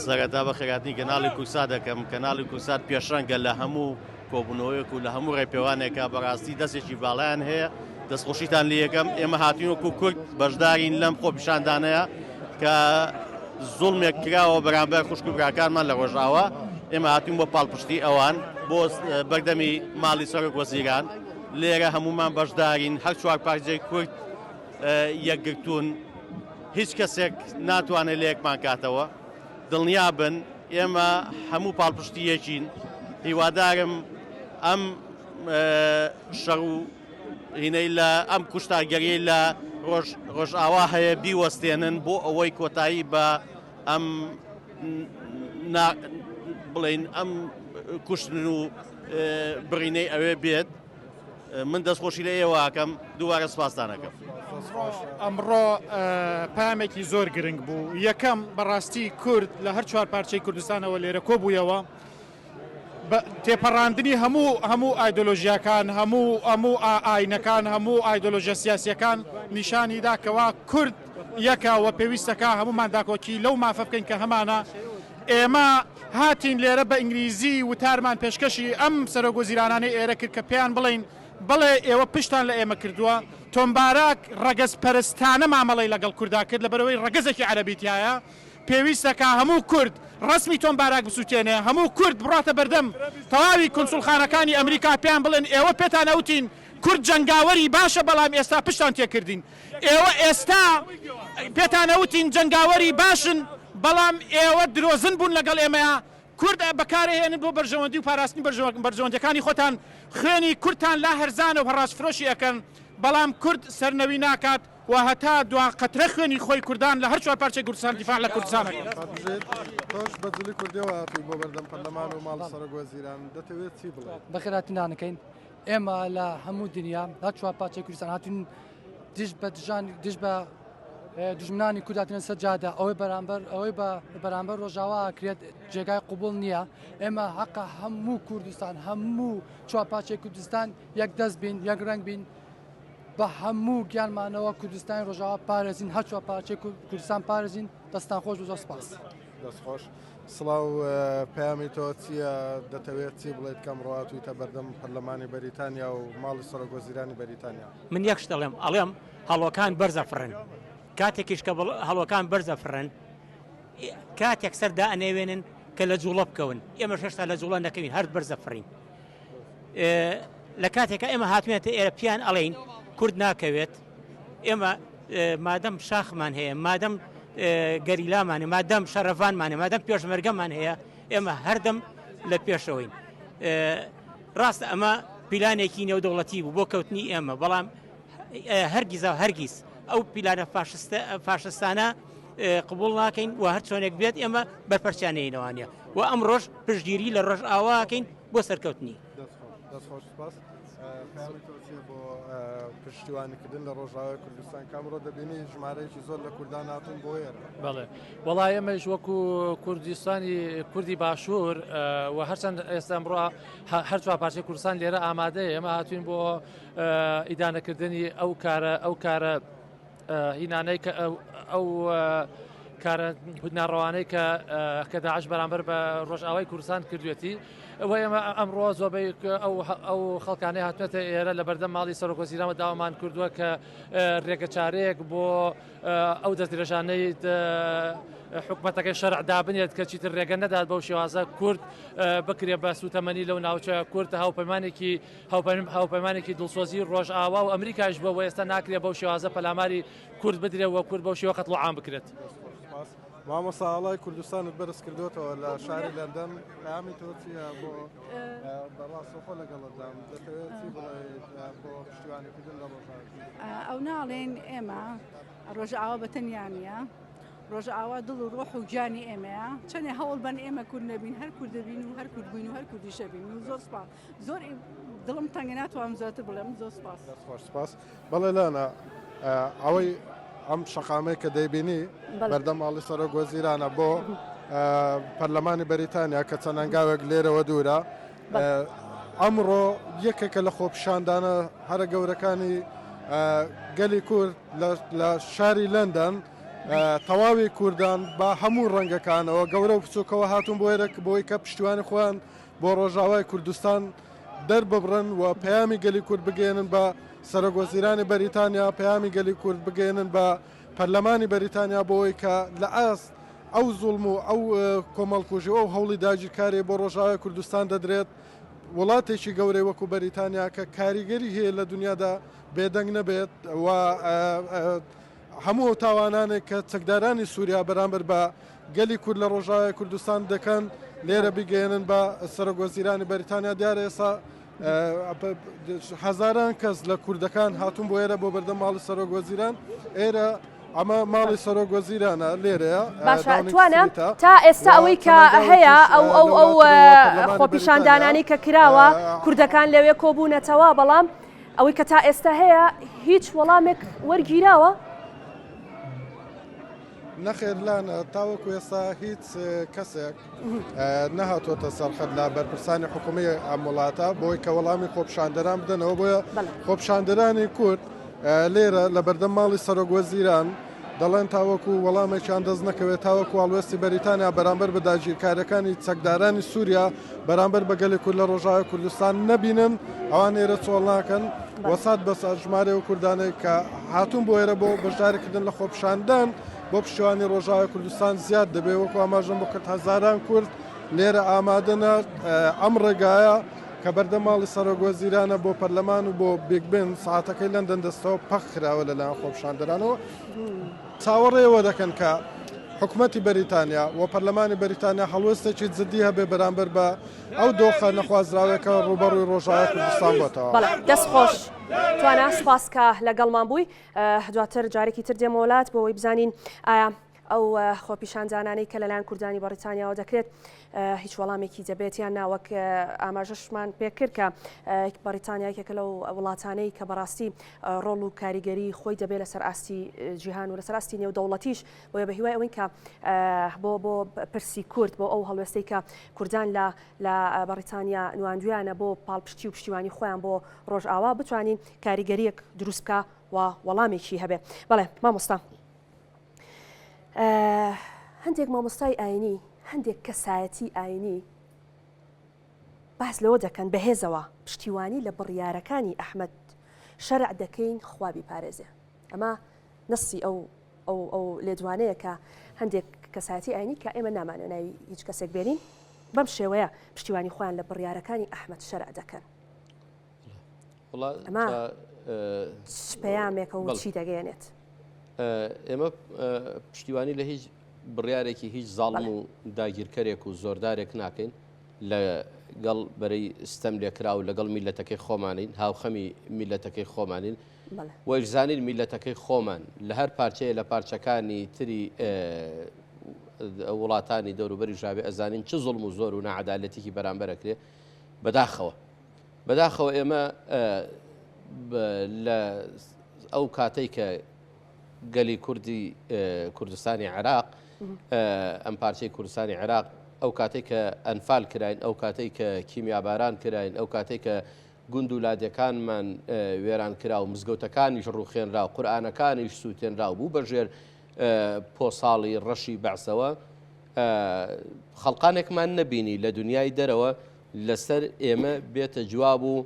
S6: سەرەتا بە خێراتنی کەناڵی کوسا دەکەم کەناڵی کوسات پێشەنگە لە هەموو کۆبوونەوەیەک و لە هەموو ڕێپێوانێکە بەڕاستی دەستێکی باڵیان هەیە دەستخۆشیتان لە یەکەم ئێمە هاتوینوەکو کورد بەشدارین لەم خۆپیشاندانەیە کە زوڵمێک کراوە بەرامبەر خوشک و براکانمان لە ڕۆژاوە ئێمە هاتوین بۆ پاڵپشتی ئەوان بۆ بەردەمی ماڵی سەرۆک وەزیران لێرە هەمومان بەشدارین هەر چوار پارچەی کورد یەکگرتوون هیچ کەسێک ناتوانێت لە یەکمان کاتەوە دڵنیا بن ئێمە هەموو پاڵپشتیەکین هیوادارم ئەم شەڕ و هینەی لە ئەم کوشتارگەریەی لە ڕۆژئاوا هەیە بیوەستێنن بۆ ئەوەی کۆتایی بە ئەم بڵین ئەم کوشتن و بڕینەی ئەوێ بێت من دەستخۆشی لە ئێوەکەم دووبارە سپاسدانەکەم.
S7: ئەمڕۆ پامێکی زۆر گرنگ بوو یەکەم بەڕاستی کورد لە هەر چوار پارچەی کوردستانەوە لێرە کۆبوویەوە تێپەڕاندنی هەموو ئایدۆلۆژیاکان هەموو ئاینەکان هەموو ئایدۆلۆژیە سیاسیەکان نیشانی داکەوە کورد یەکەوە پێویستەکە هەمومان داکۆکی لەو مافە بکەین کە هەمانە ئێمە هاتین لێرە بە ئینگلیزی وتارمان پێشکەشی ئەم سەرۆک وەزیرانانەی ئێرە کرد کە پێیان بڵین بڵێ ئێوە پشتان لە ئێمە کردووە تۆمبارک ڕەگەز پەرستانە مامەڵی لەگەڵ کووردا کرد لەبەرەوەی ڕەگەزێکی عەرەبیتایە پێویستەکە هەموو کورد ڕسمی تۆمبارک بسووتێنێ هەموو کورد بڕاتە بەردەم تەواوی کونسوڵخانەکانی ئەمریکا پێیان بڵێن ئێوە پێتان ئەوتین کورد جەنگاوەری باشە بەڵام ئێستا پشتان تێکردین ئێوە ئێستا پێتان ئەوتین جەنگاوەری باشن بەڵام ئێوە درۆزن بوون لەگەڵ ئێمەیە کورد بەکارهێنن بۆ بەرژەوەندی و پاراستنی بەرژەوەندەکانی خۆتان خوێنی کوردتان لا هەرزانە و هەڕاستفرۆشی ئەەکەن بەڵام کورد سەرنەوی ناکات و هەتا دوا قەترە خوێنی خۆی کوردان لە هەر چوار پارچەی کوردستان دیفاع لە کوردستانەکەن.
S5: تۆش بەدلی کوردیەوە هاتووی بۆ بەردەم پەرلەمان و ماڵی سەرۆک وەزیران دەتەوێت چی بڵێت؟
S8: بەخێراتنانەکەین ئێمە لە هەموو دنیا لە چوار پارچەی کوردستان هاتوون دژ بە دژمنانی کورداتنە سەرجادا ئەوەی بەرامبەر ڕۆژاوا کرێت جێگای قوبوڵ نییە ئێمە حەقا هەموو کوردستان هەموو چوار پارچەی کوردستان یەک دەست بین یەک ڕەنگ بین بە هەموو گیانمانەوە کوردستانی ڕۆژاوا پارێزین هەر چوار پارچەی کوردستان پارێزین دەستان خۆش و زۆر سپاس.
S5: دەستخۆش سڵاو پەیامی تۆ چییە دەتەوێت چی بڵێت کەم ڕاتوویتە بەردەم پەرلەمانی بەریتانیا و ماڵی سەرۆک وەزیرانی بەریتانیا؟
S9: من یەکش دەڵێم ئەڵێم هەڵۆکان بەرزە فڕن کاتێکیش کە هەڵۆکان بەرزە فرن کاتێک سەردا ئەنێوێنن کە لە جوڵە بکەون ئێمە شێشتا لە جوڵە نەکەوین هەر بەرزە فڕین لە کاتێکە ئێمە هاتوێتە ئێرە پیان ئەڵێین کورد ناکەوێت ئێمە مادەم شاخمان هەیە مادەم گەریلامانێ مادەم شەرەفانمانێ مادەم پێشمەرگەمان هەیە ئێمە هەردەم لە پێشەوەین ڕاستە ئەمە پیلانێکی نێودەوڵەتی بوو بۆ کەوتنی ئێمە بەڵام هەرگیز هەرگیز ئەو پیلانە فاشستانە قبول ناکەین و هەر چۆنێک بێت ئێمە بەرپەرچیانەیەوانە و ئەم ڕۆژ پشتگیری لە ڕۆژ ئاواکەین بۆ سەرکەوتنی
S5: دەستخۆش سپاس بۆ پشتیوانیکردن لە ڕۆژاوای کوردستان کامڕۆ دەبینی ژمارەیەکی زۆر لە کوردان هاتون بۆ ێرە
S10: بەڵێ وەڵای ئەمەش وەکو کوردستانی کوردی باشوور و هەرچەند ئێستا ئەمڕۆ هەر چوار پارچەی کوردستان لێرە ئامادەیە ئێمە هاتوین بۆ ئیدانەکردنی ئەو کارە هینانەی کە ئەو کارە ناڕەوانەی کە داعش بەرامبەر بە ڕۆژئاوای کوردستان کردوێتی و ئێمە ئەمڕۆ زۆربەی ئەو خەڵکانەی هاتوێتە ئێرە لە بەردەم ماڵی سەرۆکوەزیرانەوە داوامان کردووە کە ڕێگە چارەیەک بۆ ئەو دەستدرێژانەی حکوومەتەکەی شەرع دابنێت کە چیتر ڕێگە نەدات بەو شێوازە کورد بکرێ بە سوتەمەنی لەو ناوچەیە کورد هاوپەیمانێکی دڵسۆزی ڕۆژئاوا و ئەمریکاش بۆ ئێستا ناکرێت بەو شێوازە پەلاماری کورد بدرێت و کورد بەو شێوە قەتڵعام بکرێت.
S5: مامۆساڵای کوردستانت بەرز کردوێتەوە لە شاری لەندەن ئامی تۆچیە بۆ بەڕاستەخۆ لەگەڵدام دەتەوێت چی بڵێت بۆ پشتیوانیکردن لە ڕۆژاوای
S11: ئەو ناڵێن ئێمە ڕۆژئاوا بەتەنیانە ڕۆژئاوا دڵ و ڕۆح و گیانی ئێمەیە چەندێ هەوڵ بەن ئێمە کورد نەبین هەر کورد دەبین و هەر کورد بووین و هەر کوردی شەبین و زۆر سپاس زۆر دڵم تەنگە ناتوانم زۆرتر بڵێم زۆر سپاس
S5: سپاس بەڵێ لانا ئەوەی ئەم شەقامەی کە دەیبینی بەردەم ماڵی سەرۆکوەزیرانە بۆ پەرلەمانی بەریتانیا کە چەند هەنگاوێک لێرەوە دوورە ئەمڕۆ یەکێکە لە خۆپیشاندانە هەرە گەورەکانی گەلی کورد لە شاری لەندەن تەواوی کوردان بە هەموو ڕەنگەکانەوە گەورە و بچووکەوە هاتوون بۆی کە پشتیوانی خۆیان بۆ ڕۆژاوای کوردستان دەرببڕن و پەیامی گەلی کورد بگەێنن بە سەرۆکوەزیرانی بەریتانیا پەیامی گەلی کورد بگەێنن بە پەرلەمانی بەریتانیا بۆی کە لە ئاست ئەو زوڵم و ئەو کۆمەڵکوژی و هەوڵی داگیرکاری بۆ ڕۆژاوای کوردستان دەدرێت وڵاتێکی گەورەی وەکو بەریتانیا کە کاریگەری هەیە لە دنیادا بێدەنگ نەبێت و هەموو تاوانانێک کە چەکدارانی سووریا بەرامبەر بە گەلی کورد لە ڕۆژاوای کوردستان دەکەن لێرە بگەێنن بە سەرۆکوەزیرانی بەریتانیا دیارە ئێستا هەزاران کەس لە کوردەکان هاتوون بۆ ئێرە بۆ بەردەم ماڵی سەرۆکوەزیران ئێرە ئەمە ماڵی سەرۆکوەزیرانە لێرەیە
S1: باشە توانم تا ئێستا ئەوەی کە هەیە ئەو خۆپیشاندانانی کە کراوە کوردەکان لەوێ کۆبوونەتەوە بەڵام ئەوەی کە تا ئێستا هەیە هیچ وەڵامێک وەرگیراوە
S5: نەخێر لاانە تاوەکو ئێستا هیچ کەسێک نەهاتۆتە سەرخەت لە بەرپرسانی حکومی ئەم وڵاتە بۆی کە وەڵامی خۆپیشاندەران بدەنەوە بۆیە خۆپیشاندەرانی کورد لێرە لە بەردەم ماڵی سەرۆکوەزیران دەڵێن تاوەکو وەڵامێکیان دەست نەکەوێت تاوەکو هەڵوێستی بەریتانیا بەرامبەر بە داگیرکارەکانی چەکدارانی سووریا بەرامبەر بە گەلی کورد لە ڕۆژاوای کوردستان نەبینن ئەوان ئێرە چۆڵ ناکەن وەسات بە ژمارە و کوردانەی کە هاتوون بۆ ئێرە بۆ بەشداریکردن لە خۆپیشاندان بۆ پشتیوانی ڕۆژاوای کوردستان زیاد دەبێت وەکو ئاماژەم بۆ کرد هەزاران کورد لێرە ئامادەنە ئەم ڕێگایە کە بەردەم ماڵی سەرۆکوەزیرانە بۆ پەرلەمان و بۆ بیگبن ساعتەکەی لەندەن دەستەوە پەخ خراوە لەلایەن خۆپیشاندەرانەوە چاوەڕێەوە دەکەن کە حکوومەتی بەریتانیا و پەرلەمانی بەریتانیا هەڵوێستێکی جددی هەبێ بەرامبەر بە ئەو دۆخە نەخوازراوەکە ڕوبەڕووی ڕۆژاوای کوردستان بۆتەوە.
S1: دەست خۆش توانە سپاس کە لەگەڵمان بووی دواتر جارێکی تر دێمە وڵات بۆ ئەوەی بزانین ئایا ئەو خۆپیشاندانانەی کە لەلایەن کوردانی بەریتانیاوە دەکرێت هیچ وەڵامێکی دەبێت یان ناوەک ئاماژەشمان پێکرد کە بەریتانیاکێکە لەو وڵاتانەی کە بەڕاستی ڕۆڵ و کاریگەری خۆی دەبێت لەسەر ئاستی جیهان و لەسەر ئاستی نێودەوڵەتیش بۆیە بە هیوای ئەوەی کە بۆ پرسی کورد بۆ ئەو هەڵوێستەی کە کوردان لە بەریتانیا نواندویانە بۆ پاڵپشتی و پشتیوانی خۆیان بۆ ڕۆژئاوا بتوانین کاریگەریەک دروست بکە و وەڵامێکی هەبێ. بەڵێ مامۆستا هەندێک مامۆستای ئاینی هەندێک کەسایەتی ئاینی باس لەوە دەکەن بەهێزەوە پشتیوانی لە بڕیارەکانی ئەحمەد شەرع دەکەین خوابی پارێزێ ئەمە نەسی ئەو لێدوانەیە کە هەندێک کەسایەتی ئاینی کە ئێمە نامانە ناوی هیچ کەسێک بێنین بەم شێوەیە پشتیوانی خۆیان لە بڕیارەکانی ئەحمەد شەرع دەکەن ئەمە پەیامێکە و چی دەگەێنێت
S2: ئێمە پشتیوانی لە هیچ بڕیارێکی هیچ زاڵم و داگیرکەرێک و زۆردارێک ناکەین لەگەڵ بەرەی ستەم لێکرا و لەگەڵ میلەتەکەی خۆمانین هاوخەمی میلەتەکەی خۆمانین وەرزانین میلەتەکەی خۆمان لە هەر پارچەیە لە پارچەکانی تری وڵاتانی دەوروبەری ژاوێ ئەزانین چ زوڵم و زۆر و نەعەدالەتێکی بەرامبەرەکرێ بەداخەوە ئێمە لە ئەو کاتەی کە گەلی کوردی کوردستانی عێراق ئەم پارچەی کوردستانی عێراق ئەو کاتێک کە ئەنفال کراین ئەو کاتەی کە کیمیاباران کراین ئەو کاتێک کە گوند و لادەکانمان وێران کرا و مزگەوتەکانیش ڕوخێنرا و قورئانەکانیش سووتێنرا و بوو بەژێر پۆساڵی ڕەشی بەعسەوە خەڵقانێکمان نەبینی لە دنیای دەرەوە لەسەر ئێمە بێتە جواب و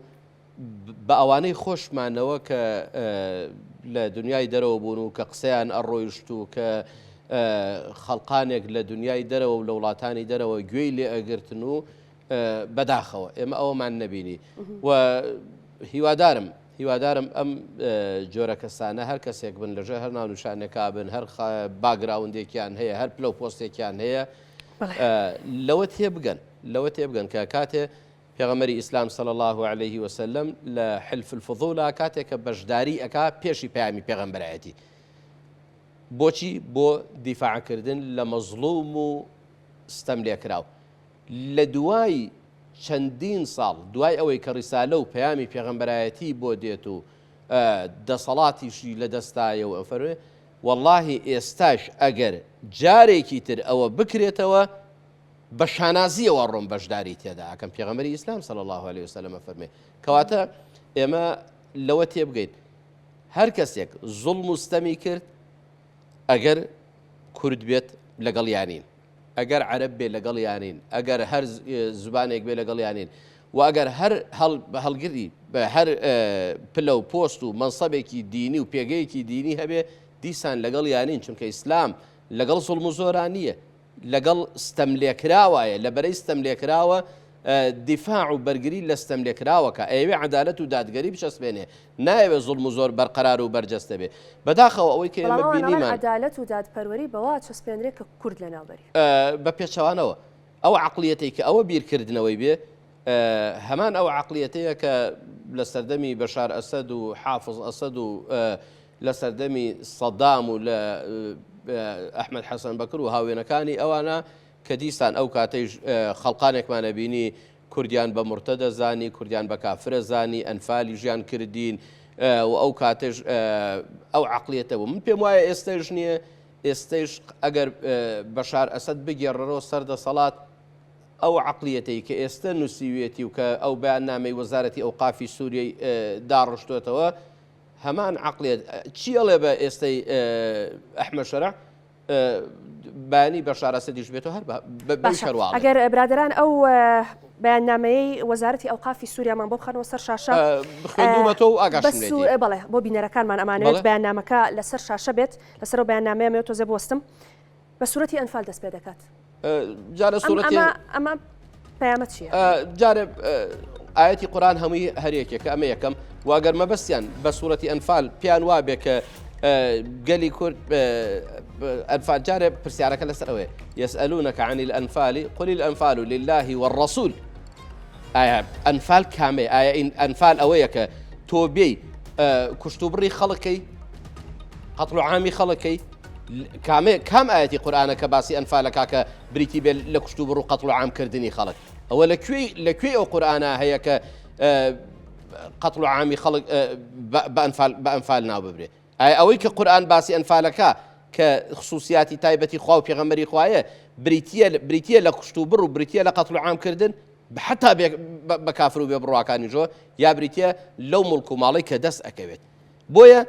S2: بە ئەوانەی خۆشمانەوە کە لە دنیای دەرەوە بوون و کە قسەیان ئەڕۆیشت و کە خەڵقانێک لە دنیای دەرەوە و لە وڵاتانی دەرەوە گوێی لێ ئەگرتن و بەداخەوە ئێمە ئەوەمان نەبینی و هیوادارم ئەم جۆرە کەسانە هەر کەسێک بن لەژێر هەر ناونیشانێکا بن هەر باگراوندێکیان هەیە هەر پلە و پۆستێکیان هەیە لەوە تێبگەن کە کاتێ پێغەمبەری ئیسلام صلی الله عليه وسلم لە حلف الفضوڵە کاتێک کە بەشداری ئەکا پێشی پەیامی پێغەمبەرایەتی بۆچی بۆ دیفاعکردن لە مەزلوم و ستەم لێکراو لە دوای چەندین ساڵ دوای ئەوەی کە ڕیسالە و پەیامی پێغەمبەرایەتی بۆ دێت و دەسەڵاتیشی لە دەستایەوە ئەفەرمێ واللهی ئێستاش ئەگەر جارێکی تر ئەوە بکرێتەوە بە شانازیەوە ڕۆم بەشداری تێدا ئەکەم پێغەمبەری ئیسلام صلی الله عليه وسلم ئەفەرمێ کەواتە ئێمە لەوە تێبگەین هەر کەسێک زوڵم و ستەمی کرد ئەگەر کورد بێت لەگەڵ یانین ئەگەر عەرەب بێ لەگەڵ یانین ئەگەر هەر زبانێک بێ لەگەڵ یانین و ئەگەر هەر هەڵگری بە هەر پلە و پۆست و منسەبێکی دینی و پێگەیەکی دینی هەبێ دیسان لەگەڵ یانین چونکە ئیسلام لەگەڵ زوڵم و زۆران نییە لەگەڵ ستەم لێکراوایە لە بەرەی ستەم لێکراوە دیفاع و بەرگری لە ستەم لێکراوەکە ئەوێ عەدالەت و دادگەری بچەسبێنێ نایەوێ زوڵم و زۆر بەرقەرار و بەرجەستە بێ بەداخەوە ئەوەی کە ئێمە بینیمان
S1: عەدالەت و دادپەروەری بەوا چەسپێنرێت کە کورد لەناوبەری
S2: بە پێچەوانەوە ئەو عەقڵیەتەی کە ئەوە بیرکردنەوەی بێ هەمان ئەو عەقڵیەتەیە کە لە سەردەمی بەشار ئەسەد و حافظ ئەسەد و لە سەردەمی سەدام و لە ئەحمەد حەسەن بەکر و هاوێنەکانی ئەوانە کە دیسان ئەو کاتەی خەڵقانێکمانە بینی کوردیان بە مرتەدە زانی کوردیان بە کافرە زانی ئەنفالی ژیان کردین و ئەو کاتێژ ئەو عەقڵیەتەوە من پێم وایە ئێستەش نییە ئێستەش ئەگەر بەشار ئەسەد بگێڕەوە سەردەسەڵات ئەو عەقڵیەتەی کە ئێستا نووسیوێتی و کە ئەو بەیاننامەی وەزارەتی ئەوقافی سووریەی داڕشتوێتەوە هەمان عەقڵیەت چیەڵێ بە ئێستەی ئەحمەد شەرع بانی بەشار ئەسەدیش بێتەوە هەر بە شەرواڵێ
S1: ئەگەر برادران ئەو بەیاننامەیەی وەزارەتی ئەوقافی سووریامان بۆ بخەنەوە سەر شاشە
S2: بخوێندومەتەوە و ئاگاشم لێتی
S1: بەڵێ بۆ بینەرەکانمان ئەمانەوێت بەیاننامەکە لەسەر شاشە بێت لەسەر بەیاننامەیە تۆزێ بوەستم بە سوورەتی ئەنفال دەست پێ دەکات
S2: جارە سوورەتی
S1: ئەمە پەیامەت چییە؟
S2: جارێ ئاەتی قورآن هەمووی هەرێکێکە ئەمە یەکەم واگەر مەبەستیان بە سوورەتی ئەنفال پیان وابێ کە گەلی کورد ئەنفال جارێ پرسیارەکە لەسەر ئەوەیە یەسئەلونەکە عن الأنفال قل الأنفال لله والرسول ئایا ئەنفال کامەیە ئایا ئەنفال ئەوەیە کە تۆ بێی کوشتوبڕی خەڵکەی قەتڵ و عامی خەڵکەی کام ئاەتی قورآنە کە باسی ئەنفالەکە کە بریتی بێت لە کوشتوبڕ و قەتڵ و عامکردنی خەڵک ئەوە لەکوێ ئەو قورآنە هەیە کە قەتڵ و عامی خەڵک بە ئەنفال ناو ببرێ ئەوەی کە قورآن باسی ئەنفالەکە کە خصوصیاتی تایبەتی خوا و پێغەمبەری خوایە بریتیە لە کوشتوبڕ و بریتیە لە قەتڵ و عامکردن حتا بە کافر و بێ بڕواکانی ژۆ یا بریتیە لەو مڵک و ماڵی کە دەست ئەکەوێت بۆیە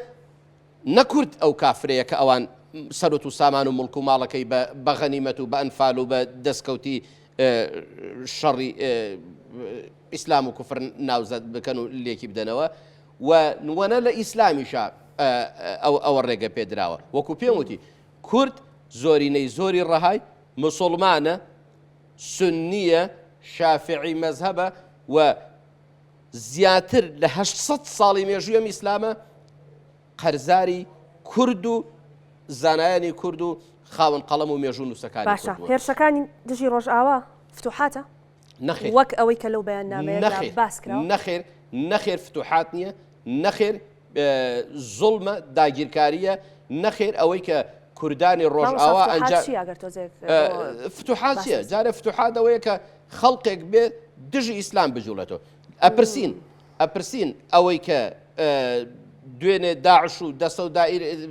S2: نەکورد ئەو کافرەیە کە ئەوان سەرۆت و سامان و مڵک و ماڵەکەی بە غەنیمەت و بە ئەنفال و بە دەستکەوتی شەڕی ئیسلام و کوفر ناوزەت بکەن و لێکی بدەنەوە و وەنە لە ئیسلامیشە ئەوە ڕێگە پێدراوە وەکو پێم وتی کورد زۆرینەی زۆری ڕەهای مسلمانە سنیە شافعی مەذهبە و زیاتر لە 800 ساڵی مێژوویەم ئیسلامە قەرزاری کورد و زانایانی کورد و خاوەن قەڵەم و مێژوو نووسەکانی
S1: باشە هێرشەکانی دژی ڕۆژئاوا فتوحاتە
S2: نەخێر
S1: وەک ئەوەی کە لەو بەیاننامەیە باس کراوە
S2: نەخێر فتوحات نییە نەخێر زوڵمە داگیرکاریە نەخێر ئەوەی کە کوردانی ڕۆژئاوا فتوحات چییە جارە فتوحات ئەوەیە کە خەڵقێک بێت دژی ئیسلام بجوڵێتەوە ئەپرسین ئەوەی کە دوێنێ داعش و دەستە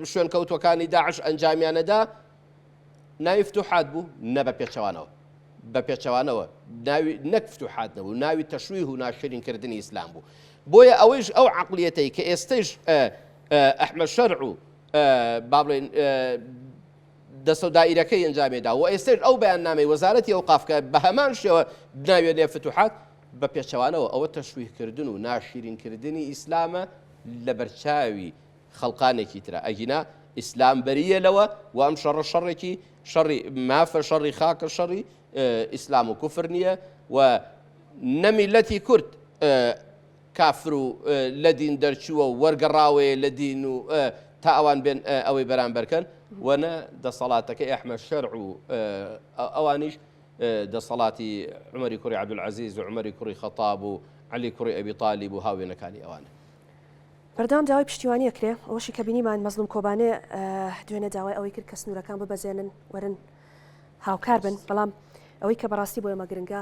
S2: و شوێن کەوتوەکانی داعش ئەنجامیانەدا ناوی فتوحات بوو نە بە پێچەوانەوە بە پێچەوانەوە ناوی نەک فتوحات نەبوو ناوی تەشویه و ناشرینکردنی ئیسلام بوو بۆیە ئەوەیش ئەو عەقڵیەتەی کە ئێستەش ئەحمەد شەرع و با بڵێن دەسە دائیرەکەی ئەنجامێدا و ئێستش ئەو بەیاننامەی وەزارەتی ئەوقافکە بە هەمان شێوە بناوێنێ فتوحات بە پێچەوانەوە ئەوە تەشویقکردن و ناشرینکردنی ئیسلامە لە بەرچاوی خەڵقانێکی ترە ئەگینا ئیسلام بەریە لەوە و ئەم شەڕێکی شەڕی مافە شەڕی خاکە شەڕی ئیسلام و کوفر نییە و نەمیلەتی کورد کافر و لە دین دەرچووە و وەرگەڕاوێ لە دین و تا ئەوان بێن ئەوەی بەرامبەرکەن وەنە دەسەڵاتەکەی ئەحمەد شەرع و ئەوانیش دەسەڵاتی عومەری کوڕی عەبدولعەزیز و عومەری کوڕی خەتاب و عەلی کوڕی ئەبی طالیب و هاوێنەکانی ئەوانە.
S1: بەردەوام داوای پشتیوانیە کرێ ئەوەشی کە بینیمان مەزلوم کۆبانێ دوێنێ داوای ئەوەی کرد کە سنوورەکان ببەزێنن وەرن هاوکار بن بەڵام ئەوەی کە بەڕاستی بۆ ئێمە گرنگە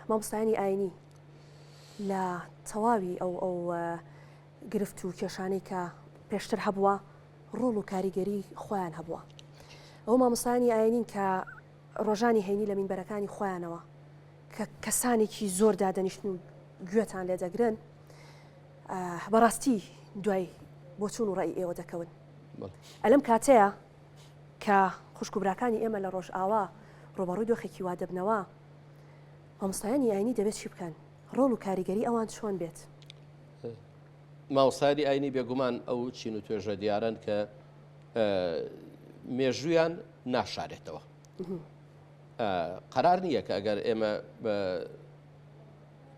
S1: مامۆستایانی ئاینی لە تەواوی ئەو گرفت و کێشانەی کە پێشتر هەبووە ڕۆڵ و کاریگەری خۆیان هەبووە ئەو مامۆستایانی ئاینین کە ڕۆژانی هەینی لە مینبەرەکانی خۆیانەوە کە کەسانێکی زۆر دادەنیشتن و گوێتان لێ دەگرن بەڕاستی دوای بۆچوون و ڕێی ئێوە دەکەون ئەلەم کاتەیە کە خوشکوبراکانی ئێمە لە ڕۆژ ئاوا ڕۆبەڕووی دۆخێکی وا دەبنەوە مامۆستایانی ئاینی دەبێت چی بکەن ڕۆڵ و کاریگەری ئەوان چۆن بێت
S2: ماوەساری ئاینی بێگومان ئەو چین و توێژە دیارن کە مێژویان ناشارێتەوە قەرار نییە کە ئەگەر ئێمە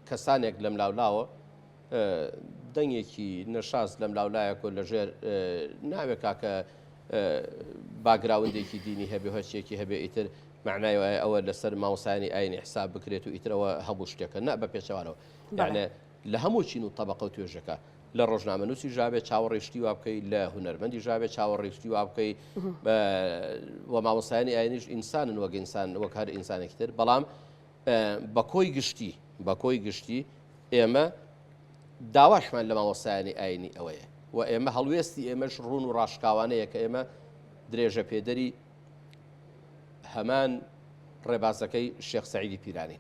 S2: کەسانێک لەم لاولاوە دەنگێکی نەشاز لەم لاولایەکۆ لەژێر ناوێت کاکە باگراوندێکی دینی هەبێ هەچێکی هەبێ ئیتر معنایەوە ئەوە لەسەر ماوەسانی ئاینی حساب بکرێت و ئیترەوە هەموو شتێکە نە بە پێچەوانەوە یعنی لە هەموو چین و طبقە و توێژەکە لە ڕۆژنامەنووسی ژابێت چاوەڕێشتی وا بکەیت لە هونەرمەندی ژابێت چاوەڕێشتی وا بکەیت و مامۆستایانی ئاینیش ئینسانن وەک ئینسان وەک هەر ئینسانێکی تر بەڵام بە کۆی گشتی ئێمە داواشمان لە مامۆستایانی ئاینی ئەوەیە و ئێمە هەڵوێستی ئێمەش ڕوون و ڕاشکاوانەیە کە ئێمە درێژە پێدەری هەمان ڕێبازەکەی شێخ سەعیدی پیرانی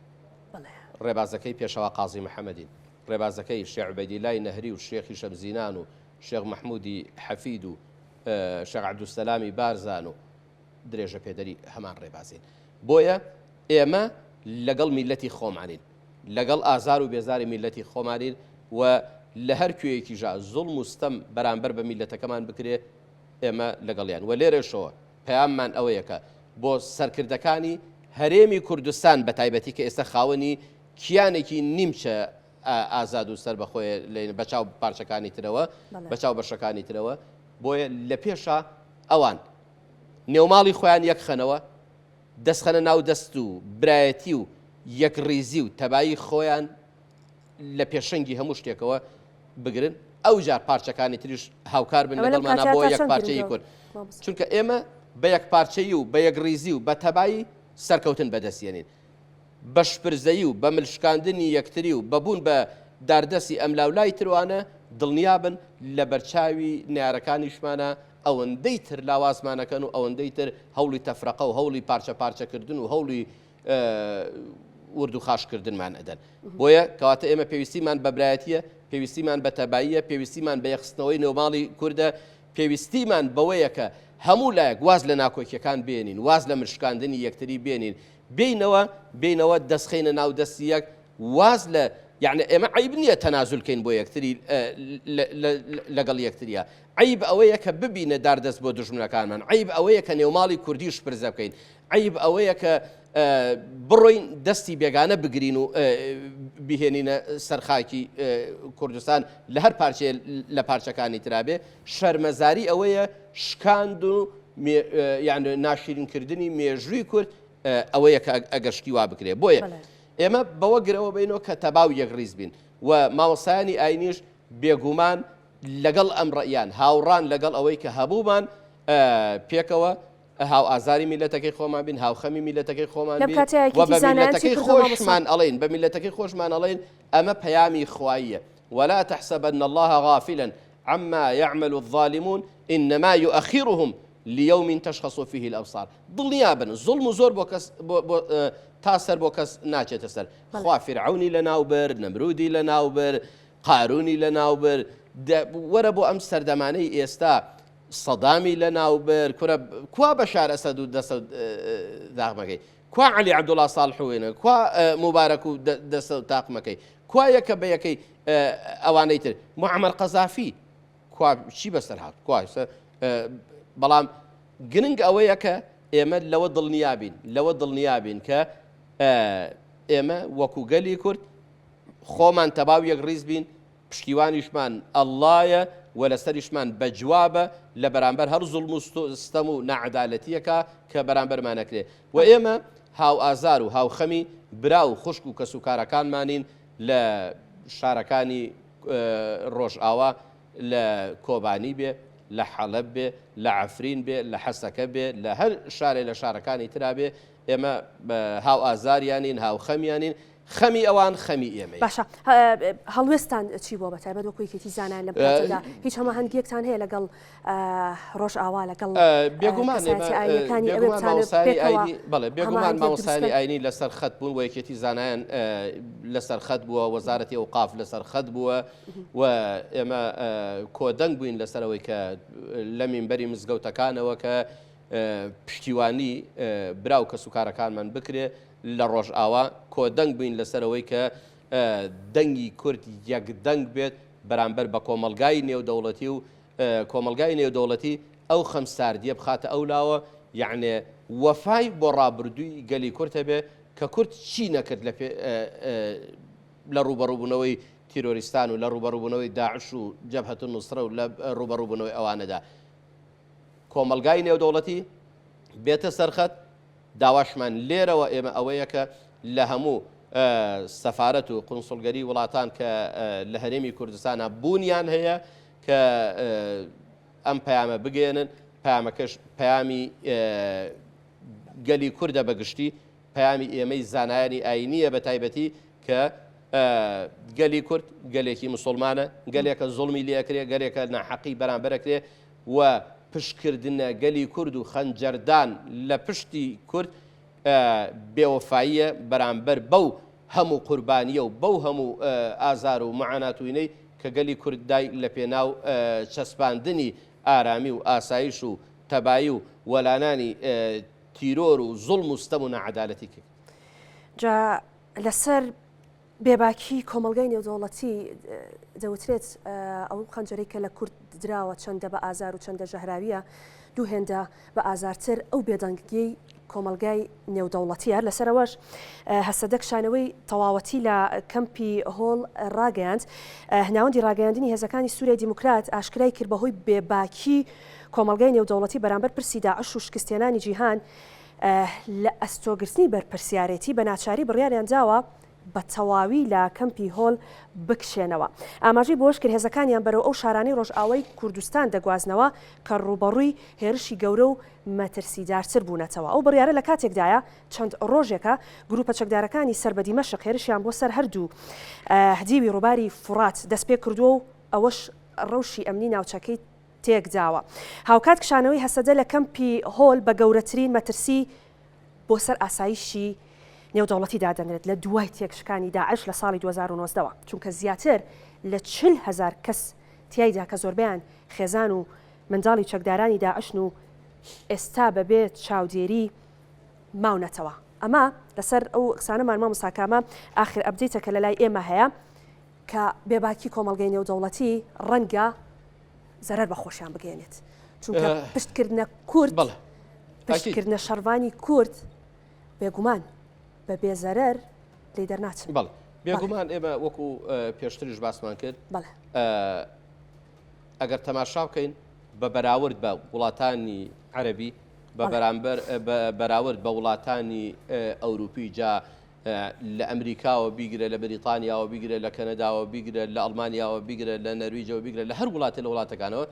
S2: ڕێبازەکەی پێشەوا قازی محەممەدین ڕێبازەکەی شێخ عوبەیدیلای نەهری و شێخی شەمزینان و شێخ محمودی حەفید و شێخ عەبدولسەلامی بارزان و درێژە پێدەری هەمان ڕێبازین بۆیە ئێمە لەگەڵ میلەتی خۆمانین لەگەڵ ئازار و بێزاری میلەتی خۆمانین و لە هەر کوێیەکی ژا زوڵم و ستەم بەرامبەر بە میلەتەکەمان بکرێ ئێمە لەگەڵیان و لێرەشەوە پەیاممان ئەوەیەکە بۆ سەرکردەکانی هەرێمی کوردستان بە تایبەتی کە ئێستا خاوەنی کیانێکی نیمچە ئازاد و سەر بەخۆی بەچاو پارچەکانی ترەوە بەچاو بەشەکانی ترەوە بۆیە لە پێشە ئەوان نێوماڵی خۆیان یەکخەنەوە دەستخەنە ناو دەست و برایەتی و یەکڕیزی و تەبایی خۆیان لە پێشەنگی هەموو شتێکەوە بگرن ئەو جار پارچەکانی تریش هاوکار بن لەگەڵمانە بۆ یەک پارچەی کورد چونکە ئێمە بە یەک پارچەیی و بە یەکڕیزی و بە تەبایی سەرکەوتن بەدەستێنین بەشپرزەیی و بە ملشکاندنی یەکتری و بەبوون بە داردەسی ئەم لاولای تروانە دڵنیابن لە بەرچاوی نیارەکانیشمانە ئەوەندەی تر لاوازمانەکەن و ئەوەندەی تر هەوڵی تەفرەقە و هەوڵی پارچە پارچەکردن و هەوڵی ورد و خاشکردنمان ئەدەن بۆیە کەواتە ئێمە پێویستیمان بە برایەتیە پێویستیمان بە تەباییە پێویستیمان بە یەخستنەوەی نێوماڵی کووردە پێویستیمان بەوەیە کە هەموو لایەک واز لە ناکۆکیەکان بێنین واز لە مشکاندنی یەکتری بێنین بینەوە دەستخینە ناو دەستی یەک واز لە یعنی ئێمە عیب نییە تەنازولکەین بۆ یەکتری لەگەڵ یەکتریە عیب ئەوەیە کە ببینە داردەست بۆ دژمنەکانمان عیب ئەوەیە کە نێوماڵی کوردیش پرزە بکەین عیب ئەوەیە کە بڕۆین دەستی بێگانە بگرین و بهێنینە سەرخاکی کوردستان لە هەر پارچێ لە پارچەکانی ترابێ شەرمەزاری ئەوەیە شکاند و یعنی ناشرینکردنی مێژووی کورد ئەوەیە کە ئەگەشتی وا بکرێ بۆیە ئێمە بەوە گرەوە بینەوە کە تەباو یەکڕیز بین و مامۆسایانی ئاینیش بێگومان لەگەڵ ئەم ڕەیان هاوڕان لەگەڵ ئەوەی کە هەبوومان پێکەوە هاو ئازاری میلەتەکەی خۆمان بین هاوخەمی میلەتەکەی خۆمان بین و بە میلەتەکەی خۆشمان ئەڵێن بە میلەتەکەی خۆشمان ئەڵێن ئەمە پەیامی خواییە ولا تحسبن الله غافلا عما يعمل الظالمون إنما يؤخرهم ليوم تشخص فيه الأبصار دڵنیابن زوڵم و زۆر تا سەر بۆ کەس ناچێتە سەر خوا فرعونی لەناوبەر نەمرودی لەناوبەر قارونی لەناوبەر وەرە بۆ ئەم سەردەمانەی ئێستا سەدامی لە ناوبەر کوا بەشار ئەسەد و دەسە داغمەکەی کوا علی عەبدوڵڵا ساڵحوێنە کوا مبارەک و دەسە و تاقمەکەی کوا یەکە بە یەکەی ئەوانەی تر موعەمەر قەزافی کوا چی بەسەر هات کوا بەڵام گرنگ ئەوەیە کە ئێمە لەوە دڵنیابین کە ئێمە وەکو گەلی کورد خۆمان تەباو یەک ڕیز بین پشتیوانیشمان ئەڵڵایە و لەسەریشمان بەجوابە لە بەرامبەر هەر زوڵم و ستەم و نەعەدالەتیەکە کە بەرامبەرمانەکرێ و ئێمە هاو ئازار و هاوخەمی برا و خوشک و کەسوکارەکانمانین لە شارەکانی ڕۆژئاوا لە کۆبانی بێ لە حەڵەب بێ لە عەفرین بێ لە حەسەکە بێ لە هەر شارێ لە شارەکانی ترا بێ ئێمە هاو ئازاریانین هاوخەمیانین خەمی ئەوان خەمی ئێمە
S1: باشە هەڵوێستان چی بۆ بەتایبەت وەکویکێتی زانایان لەم کاتەدا هیچ هەمە هەندێکتان هەیە لەگەڵ ڕۆژئاوا لەگەڵ
S2: بێگومان مامۆستایانی ئاینی لەسەر خەت بوون و یەکێتی زانایان لەسەر خەت بووە وەزارەتی ئەوقاف لەسەر خەت بووە و ئێمە کۆدەنگ بووین لەسەرەوەی کە لە مینبەری مزگەوتەکانەوە کە پشتیوانی براو کەسوکارەکانمان بکرێ لە ڕۆژئاوا کۆدەنگ بووین لەسەرەوەی کە دەنگی کورد یەکدەنگ بێت بەرامبەر بە کۆمەلگای نێودەوڵەتی و کۆمەلگای نێودەوڵەتی ئەو خەمساردیە بخاتە ئەولاوە یعنێ وەفای بۆ ڕابردووی گەلی کورد هەبێ کە کورد چی نەکرد لە ڕوبەڕووبوونەوەی تیرۆریستان و لە ڕوبەڕووبوونەوەی داعش و جەبهەت النوسرە و لە ڕوبەڕووبوونەوەی ئەوانەدا کۆمەلگای نێودەوڵەتی بێتە سەرخەت داواشمان لێرەوە ئێمە ئەوەیە کە لە هەموو سەفارەت و قونسڵگەری وڵاتان کە لە هەرێمی کوردستانە بوونیان هەیە کە ئەم پەیامە بگێنن پەیامەکەش پەیامی گەلی کوردە بەگشتی پەیامی ئێمەی زانایانی ئاینیە بە تایبەتی کە گەلی کورد گەلێکی مسلمانە گەلێکە زوڵمی لێکرێ گەلێکە ناحەقی بەرامبەرەکرێ و پشتکردنە گەلی کورد و خەنجەردان لە پشتی کورد بێوەفاییە بەرامبەر بەو هەموو قوربانیە و بەو هەموو ئازار و معاناتوینەی کە گەلی کورددای لە پێناو چەسپاندنی ئارامی و ئاسایش و تەبایی و وەلانانی تیرۆر و زوڵم و ستەم و نەعەدالەتی کرد.
S1: جا لەسەر بێباکی کۆمەلگای نێودەوڵەتی دەوترێت ئەو خەنجەرەی کە لە کورد دراوە چەندە بە ئازار و چەندە ژەهراویە دوو هێندە بە ئازارتر ئەو بێدەنگی کۆمەلگای نێودەوڵەتیە لەسەرەوەش هەسەدەک شانەوەی تەواوەتی لە کەمپی هۆڵ ڕاگەاند هەناوەندی ڕاگەاندنی هێزەکانی سووریای دیموکرات ئاشکرای کرد بەهۆی بێباکی کۆمەلگای نێودەوڵەتی بەرامبەر پرسی داعش و شکستێنانی جیهان لە ئەستۆگرتنی بەرپرسیارەتی بە ناچاری بڕیاریان داوە بە تەواوی لە کەمپی هۆڵ بکشێنەوە. ئاماژەی بۆش کرد هێزەکانیان بەرەو ئەو شارانەی ڕۆژئاوای کوردستان دەگوازنەوە کە ڕوبەڕووی هێرشی گەورە و مەترسیدارتر بوونەتەوە. ئەو بڕیارە لە کاتێکدایە چەند ڕۆژێکە گروپە چەکدارەکانی سەر بە دیمەشق هێرشیان بۆ سەر هەردوو هەدیوی ڕووباری فورات دەست پێ کردووە و ئەوەش ڕەوشی ئەمنی ناوچەکەی تێکداوە. هاوکات کشانەوەی هەسەدە لە کەمپی هۆڵ بە گەورەترین مەترسی بۆ سەر ئاسایشی نێودەوڵەتی دادەنرێت لە دوای تێکشکانی داعش لە ساڵی 2009ەوە چونکە زیاتر لە 40,000 کەس تیایدا کە زۆربیان خێزان و منداڵی چەکدارانی داعشن و ئێستا بەبێت چاودێری ماونەتەوە. ئەمە لەسەر ئەو قسانەمان مامۆستاکامە ئاخر ئەبدەیتە کە لە لای ئێمە هەیە کە بێباکی کۆمەلگای نێودەوڵەتی ڕەنگە زەرەر بە خۆشیان بگەێنێت چونکە پشتکردنە کورد پشتکردنە شەڕوانی کورد بێگومان بە بێزەرەر لی دەرناچن.
S2: بەڵێ بێگومان ئێمە وەکو پێشتریش باسمان کرد ئەگەر تەماشا بکەین بە بەراورد بە وڵاتانی عەرەبی بە بەراورد بە وڵاتانی ئەوروپی جا لە ئەمریکاوە بیگرە لە بریتانیاوە بیگرە لە کەنەداوە بیگرە لە ئەڵمانیاوە بیگرە لە نەرویجەوە بیگرە لە هەر وڵاتە لە وڵاتەکانەوە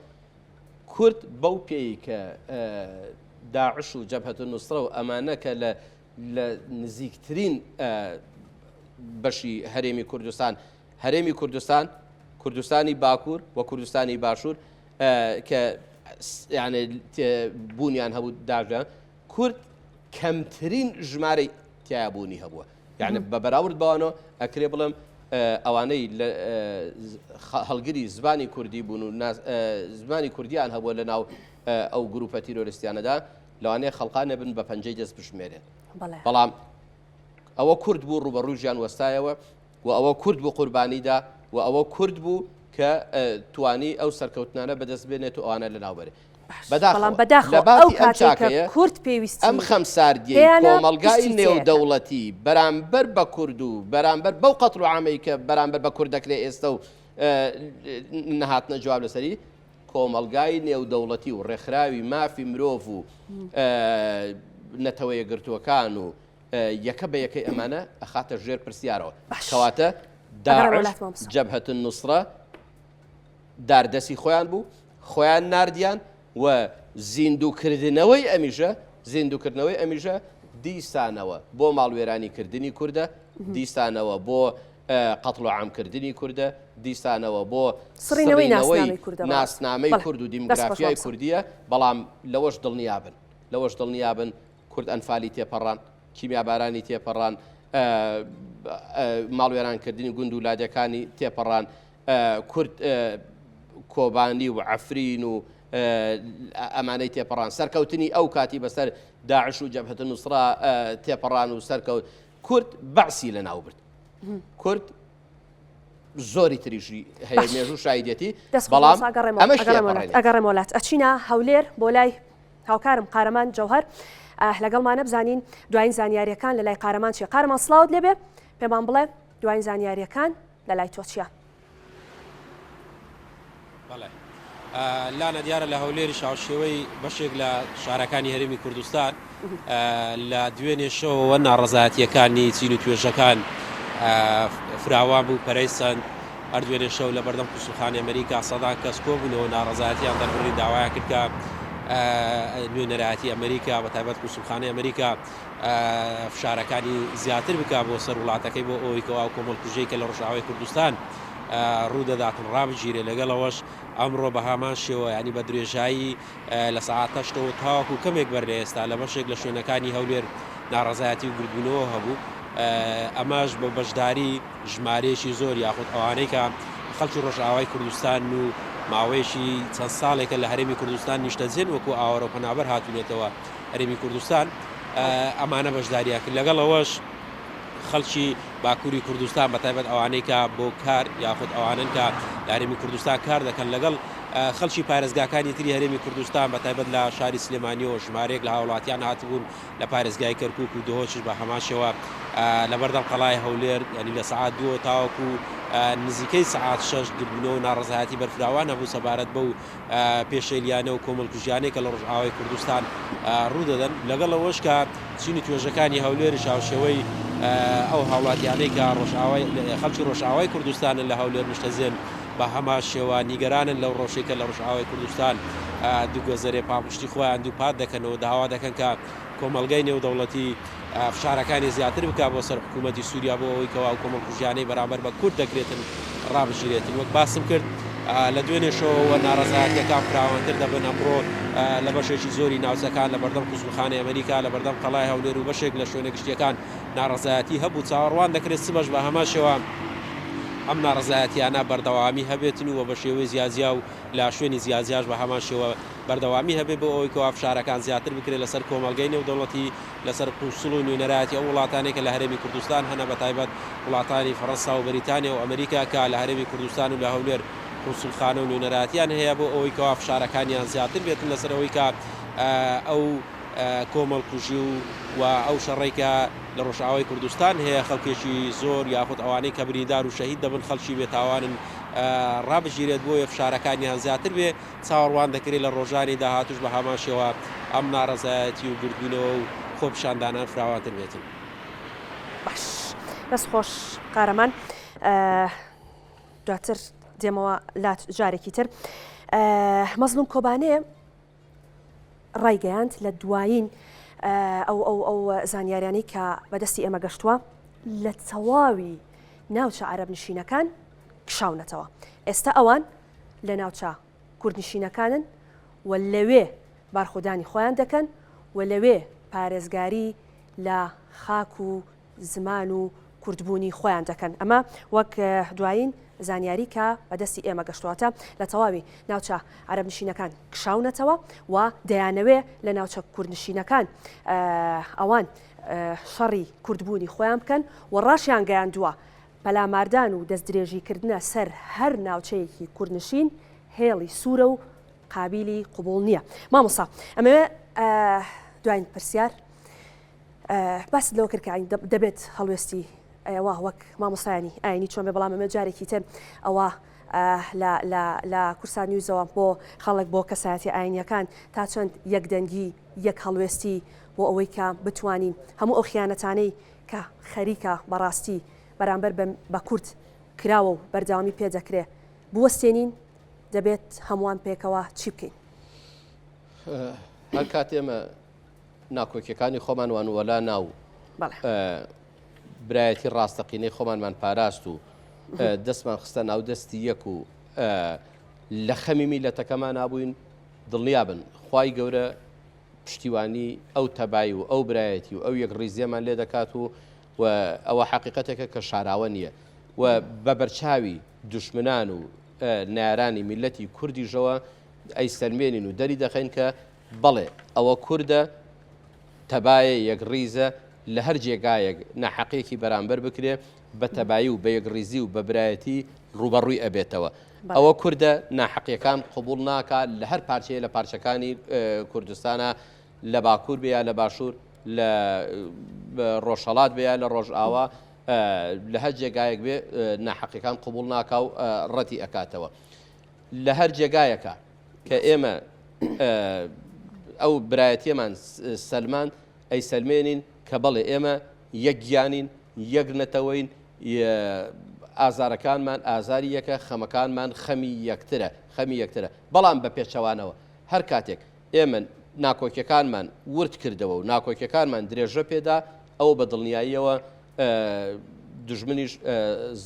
S2: کورد بەو پێی کە داعش و جەبهەت النوسرە و ئەمانە کە لە نزیکترین بەشی هەرێمی کوردستان هەرێمی کوردستانی باکوور و کوردستانی باشوور کە یعنی بوونیان هەبوو داژیان کورد کەمترین ژمارەی تیابوونی هەبووە یعنی بە بەراورد بەوانەوە ئەکرێ بڵم ئەوانەی هەڵگری زبانی کوردی بوون و زمانی کوردیان هەبووە لە ناو ئەو گروپە تیرۆریستیانەدا لەوانەیە خەڵقانە بن بە پەنجەی دەست بشمێرێن بەڵام ئەوە کورد بوو ڕوبەڕووژیان وەستایەوە و ئەوە کورد بوو قوربانیدا و ئەوە کورد بوو کە توانی ئەو سەرکەوتنانە بەدەست بێنێت و ئەوانە لە ناوبەرێ
S1: کورد پێویستی
S2: ئەم خەمساردیە کۆمەلگای نێودەوڵەتی بەرامبەر بە کورد و بەرامبەر بەو قەتڵ و عامەی کە بەرامبەر بە کورد دەکرێت ئێستا و نەهاتنە جواب لەسەری کۆمەلگای نێودەوڵەتی و ڕێکخراوی مافی مرۆڤ و نەتەوەیە گرتووەکان و یەکە بە یەکەی ئەمانە ئەخاتە ژێر پرسیارەوە کەواتە داعش جەبهەت النوسرە داردەسی خۆیان بوو خۆیان ناردیان و زیندوکردنەوەی ئەمیژە دیسانەوە بۆ ماڵوێرانیکردنی کووردە دیسانەوە بۆ قەتڵ و عامکردنی کووردە دیسانەوە بۆ سڕینەوەی ناسنامەی کورد و دیموگرافیای کوردیە بەڵام لەوەش دڵنیابن کورد ئەنفالی تێپەڕان کیمیابارانی تێپەڕان ماڵوێرانکردنی گوند و لادەکانی تێپەڕان کورد کۆبانی و عەفرین و ئەمانەی تێپەڕان سەرکەوتنی ئەو کاتی بەسەر داعش و جەبهەت النوسرا تێپەڕان و سەرکەوت کورد بەعسی لە ناو برد کورد زۆری تریژی هەیە مێژوو شایدەتی بەڵام
S1: ئەگەڕێم وڵات ئەچینە هەولێر بۆ لای هاوکارم قارەمان جەوهەر لەگەڵمانە بزانین دوایین زانیاریەکان لە لای قارەمان چیە قارەمان سڵاوت لێبێ پێمان بڵێ دوایین زانیاریەکان لە لای تۆ چیە
S12: لانا دیارە لە هەولێری شاوشێوەی بەشێک لە شارەکانی هەرێمی کوردستان لە دوێنێ شەوەوە ناڕەزایەتیەکانی چین و توێژەکان فراوان بوو پەرەیسەن هەر دوێنێ شەو لە بەردەم قوسڵخانی ئەمریکا سەدان کەس کۆبوونەوە ناڕەزایەتیان دەربڕی داوایان کرد کە نوێنەرایەتی ئەمریکا بە تایبەت قوسڵخانی ئەمریکا فشارەکانی زیاتر بکا بۆ سەر وڵاتەکەی بۆ ئەوەی کەوا کۆمەڵکوژەی کە لە ڕۆژاوای کوردستان ڕوودەداتن ڕابگیرێ لەگەڵەوەش ئەمڕۆ بە هامان شێوە ینی بە درێژایی لە سەعاتە شتەوە تاوەکو کەمێک بەرێ ئێستا لە بەشێک لە شوێنەکانی هەولێر ناڕەزایەتی و گرتبوونەوە هەبوو ئەماش بە بەشداری ژمارەیەکی زۆر یاخود ئەوانەی کە خەڵکی ڕۆژئاوای کوردستان و ماوەیەکی چەند ساڵێکە لە هەرێمی کوردستان نیشتەجێن وەکو ئاوەڕە و پەنابەر هاتوونێتەوە هەرێمی کوردستان ئەمانە بەشداریە کرد لەگەڵەوەش خەڵکی باکووری کوردستان بەتایبەت ئەوانەی کە بۆ کار یاخود ئەوانن کە لە هەرێمی کوردستان کار دەکەن لەگەڵ خەڵکی پارێزگاکانی تری هەرێمی کوردستان بەتایبەت لە شاری سلێمانیەوە ژمارەیەک لە هاوڵاتیان هاتبوون لە پارێزگای کەرکووک و دهۆچش بە هەماشەوە لە بەردەم قەڵای هەولێر ینی لە سەعات 2 تاوەکو نزیکەی سەعات 6 گربوونەوە و ناڕەزایەتی بەرفراوان هەبوو سەبارەت بەو پێشەیلیانە و کۆمەڵکوژیانەی کە لە ڕۆژئاوای کوردستان ڕوودەدەن لەگەڵەوەش کە چینی توێژەکانی هەولێری شاوشێوەی ئەو هاوڵاتیانەی کە خەڵکی ڕۆژئاوای کوردستانن لە هەولێر نیشتەجێن بە هەما شێوە نیگەرانن لەو ڕۆژێکە لە ڕۆژئاوای کوردستان دووگۆزەرێ پاپشتی خۆیان دووپات دەکەنەوە داوا دەکەن کە کۆمەلگای نێودەوڵەتی فشارەکانی زیاتر بک بۆ سەر حکوومەتی سووریا بۆ ئەوەی کەوا کۆمەڵکوژیانەی بەرامبەر بە کورد دەکرێتن ڕابژێتن وەک باسم کرد لە دوێنێ شەوەوە ناڕەزایەتیەکان فراوانتر دەبن ئەمڕۆ لە بەشێکی زۆری ناوچەکان لە بەردەم قوسڵخانی ئەمریکا لە بەردەم قەڵای هەولێر و بەشێک لە شوێنە گشتیەکان ناڕەزایەتی هەبوو چاوەڕوان دەکرێت سبەش بە هەمان شێوە ئەم ناڕەزایەتیانە بەردەوامی هەبێتن و بە شێوەی زیازیا و لە شوێنی زیازیاش بە هەمان شێوە بەردەوامی هەبێت بۆ ئەوەی کەوا فشارەکان زیاتر بکرێت لەسەر کۆمەلگەی نێودەوڵەتی لەسەر قوسڵ و نوێنەرایەتی ئەو وڵاتانێک کە لە هەرێمی کوردستان هەنە بە تایبەت وڵاتانی فەڕەنسا و بەریتانیا و ئەمریکا کە لە هەرێمی کوردستان و لە هەولێر قوسڵخانە و نوێنەرایەتیان هەیە بۆ ئەوەی کەوا فشارەکانیان زیاتر بێتن لەسەر ئەوەی کە ئەو کۆمەڵکوژی و ئەو شەڕێکە لە ڕۆژئاوای کوردستان هەیە خەڵکێکی زۆر یاخود ئەوانەی کە بریندار و شەهید دەبن خەڵکی بێتاوانن ڕابژیرێت بۆیە فشارەکانیان زیاتر بێ چاوەڕوان دەکرێت لە ڕۆژانی داهاتوش بە هەمان شێوە ئەم ناڕەزایەتی و گرتبوونەوە و خۆپشاندانان فراوانتر بێتن.
S1: باش دەست خۆش قارەمان دواتر دێمەوە لات جارێکی تر مەزلوم کۆبانێ ڕایگەیاند لە دوایین ئەو زانیاریانی کە بەدەستی ئێمە گەشتووە لە تەواوی ناوچە عەرەب نشینەکان کشاونەتەوە ئێستا ئەوان لە ناوچە کوردنشینەکانن و لەوێ بارخۆدانی خۆیان دەکەن و لەوێ پارێزگاری لە خاک و زمان و کوردبوونی خۆیان دەکەن ئەمە وەک دوایین زانیاری کە بەدەستی ئێمە گەشتواتە لە تەواوی ناوچە عەرەبنشینەکان کشاونەتەوە و دەیانەوێ لە ناوچە کوردنشینەکان ئەوان شەڕی کوردبوونی خۆیان بکەن و ڕاشیان گەیاندووە پەلاماردان و دەست درێژیکردنە سەر هەر ناوچەیەکی کوردنشین هێڵی سوورە و قابلی قوبوڵ نییە. مامۆستا ئەمەوێ دوایین پرسیار باست لەوە کرد کە دەبێت هەڵوێستی ئەوە وەک مامۆستایانی ئاینی چۆن بێ بەڵام ئەمە جارێکی تر ئەوە لە کورسان نیوزەوە بۆ خەڵک بۆ کەسایەتی ئاینیەکان تا چەند یەکدەنگی یەک هەڵوێستی بۆ ئەوەی کە بتوانین هەموو ئەو خیانەتانەی کە خەریکە بەڕاستی بەرامبەر بە کورد کراوە و بەردەوامی پێدەکرێ بوەستێنین دەبێت هەمووان پێکەوە چی بکەین؟
S2: هەر کات ئێمە ناکۆکیەکانی خۆمان وانوەلا ناو برایەتی ڕاستەقینەی خۆمانمان پاراست و دەستمان خستە ناو دەستی یەک و لە خەمی میلەتەکەمان نابووین دڵنیا بن خوای گەورە پشتیوانی ئەو تەبای و ئەو برایەتی و ئەو یەک ڕیزیەمان لێ دەکات و ئەوە حقیقەتێکە کە شاراوە نییە و بە بەرچاوی دوشمنان و نارانی میلەتی کوردیژەوە ئەی سەرمێنین و دەری دەخەین کە بەڵێ ئەوە کووردە تەبایە یەک ڕیزە لە هەر جێگایەک ناحەقێکی بەرامبەر بکرێ بە تەبایی و بە یەکڕیزی و بە برایەتی ڕوبەڕووی ئەبێتەوە ئەوە کووردە ناحەقیەکان قبول ناکات لە هەر پارچەیە لە پارچەکانی کوردستانە لە باکوور بێ لە باشوور لە ڕۆژهەڵات بێ لە ڕۆژئاوا لە هەر جێگایەک بێ ناحەقیەکان قبول ناکا و ڕەتی ئەکاتەوە لە هەر جێگایەکە کە ئێمە ئەو برایەتیەمان سەلمان ئەی سەلمێنین کە بەڵێ ئێمە یەک گیانین یەک نەتەوەین ئازارەکانمان ئازاری یەکە خەمەکانمان خەمی یەکترە بەڵام بە پێچەوانەوە هەر کاتێک ئێمە ناکۆکیەکانمان ورد کردەوە و ناکۆکیەکانمان درێژە پێدا ئەوە بە دڵنیاییەوە دژمنیش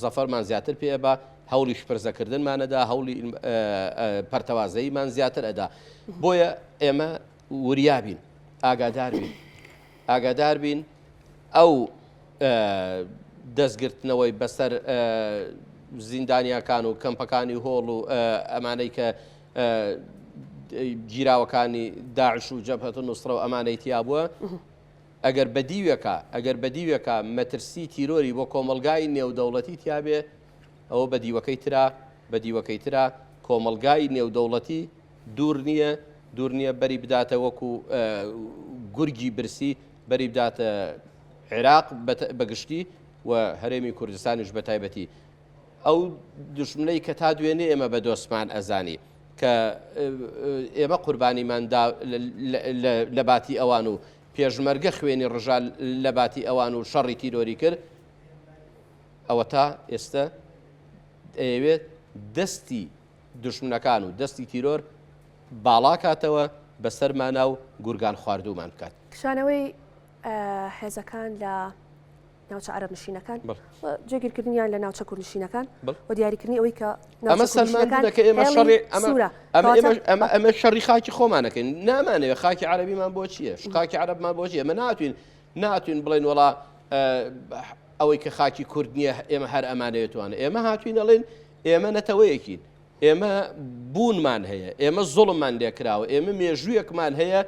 S2: زەفەرمان زیاتر پێ بە هەوڵی شپرزەکردنمانەدا هەوڵی پەرتەوازەییمان زیاتر ئەدا بۆیە ئێمە وریابین ئاگادار بین ئەو دەستگرتنەوەی بەسەر زیندانیەکان و کەمپەکانی هۆڵ و ئەمانەی کە گیراوەکانی داعش و جەبهەت نوسرە و ئەمانەی تیا بووە ئەگەر بەدیوێکە مەترسی تیرۆری بۆ کۆمەلگای نێودەوڵەتی تیابێ ئەوە بەدیوەکەی ترا کۆمەلگای نێودەوڵەتی دوور نییە بەری بداتە وەکو گورگی برسی بەری بداتە عێراق بەگشتی و هەرێمی کوردستانیش بە تایبەتی ئەو دوشمنەی کە تا دوێنێ ئێمە بە دۆستمان ئەزانی کە ئێمە قوربانیماندا لە باتی ئەوان و پێشمەرگە خوێنی ڕژال لە باتی ئەوان و شەڕی تیرۆری کرد ئەوە تا ئێستا ئەوێت دەستی دوشمنەکان و دەستی تیرۆر باڵا کاتەوە بەسەرمانە و گورگان خواردومان بکات.
S1: کشانەوەی هێزەکان لە ناوچە عەرەبنشینەکان جێگیرکردنیان لە ناوچە کوردنشینەکان و دیاریکردنی ئەوەی کە
S2: ئەمە سەلماندەکە ئێمە شەڕی خاکی خۆمانەکەین نامانەوێت خاکی عەرەبیمان بۆ چییە خاکی عەرەبمان بۆ چیە ئەمە ناتوین بڵێن وەڵا ئەوەی کە خاکی کورد نییە ئێمە هەر ئەمانەوێتوانە ئێمە هاتوین ئەڵێن ئێمە نەتەوەیەکین ئێمە بوونمان هەیە ئێمە زوڵممان لێکراوە ئێمە مێژوویەکمان هەیە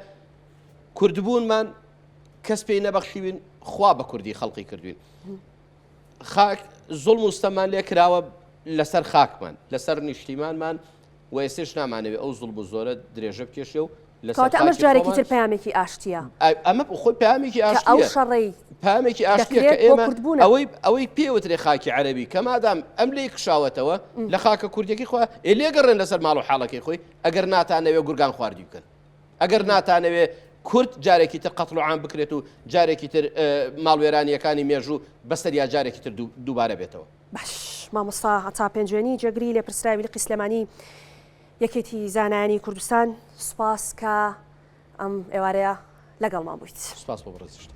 S2: کوردبوونمان کەس پێی نەبەخشیوین خوا بە کوردی خەڵقی کردوین خاک زوڵم و ستەمان لێ کراوە لەسەر خاکمان لەسەر نیشتیمانمان و ئێستش نامانەوێت ئەو زوڵم و زۆرە درێژە بکێشێ و
S1: ئەمەش جارێکی تر پەیامێکی ئاشتیە
S2: ئەمە خۆی پەیامێکی ئاشتیە
S1: ئەو شەڕەی
S2: پامێکی ئاشتیە کە ئێمە ئەوەی پێوترێ خاکی عەرەبی کە مادام ئەم لێی کشاوەتەوە لە خاکە کوردێکی خوا لێگەڕێن لەسەر ماڵ و حاڵەکەی خۆی ئەگەر ناتانەوێ گورگان خواردی بکەن ئەگەر ناتانەوێ کورد جارێکی تر قەتڵ و عام بکرێت و جارێکی تر ماڵوێرانیەکانی مێژوو بەسەر یا جارێکی تر دووبارە بێتەوە.
S1: باش مامۆستا هەتا پێنجێنی جێگری لێ پرسراوی لقی سلێمانی یەکێتی زانایانی کوردستان سوپاس کە ئەم ئێوارەیە لەگەڵمان بوویت.
S2: سوپاس بۆ بەڕێزیشت.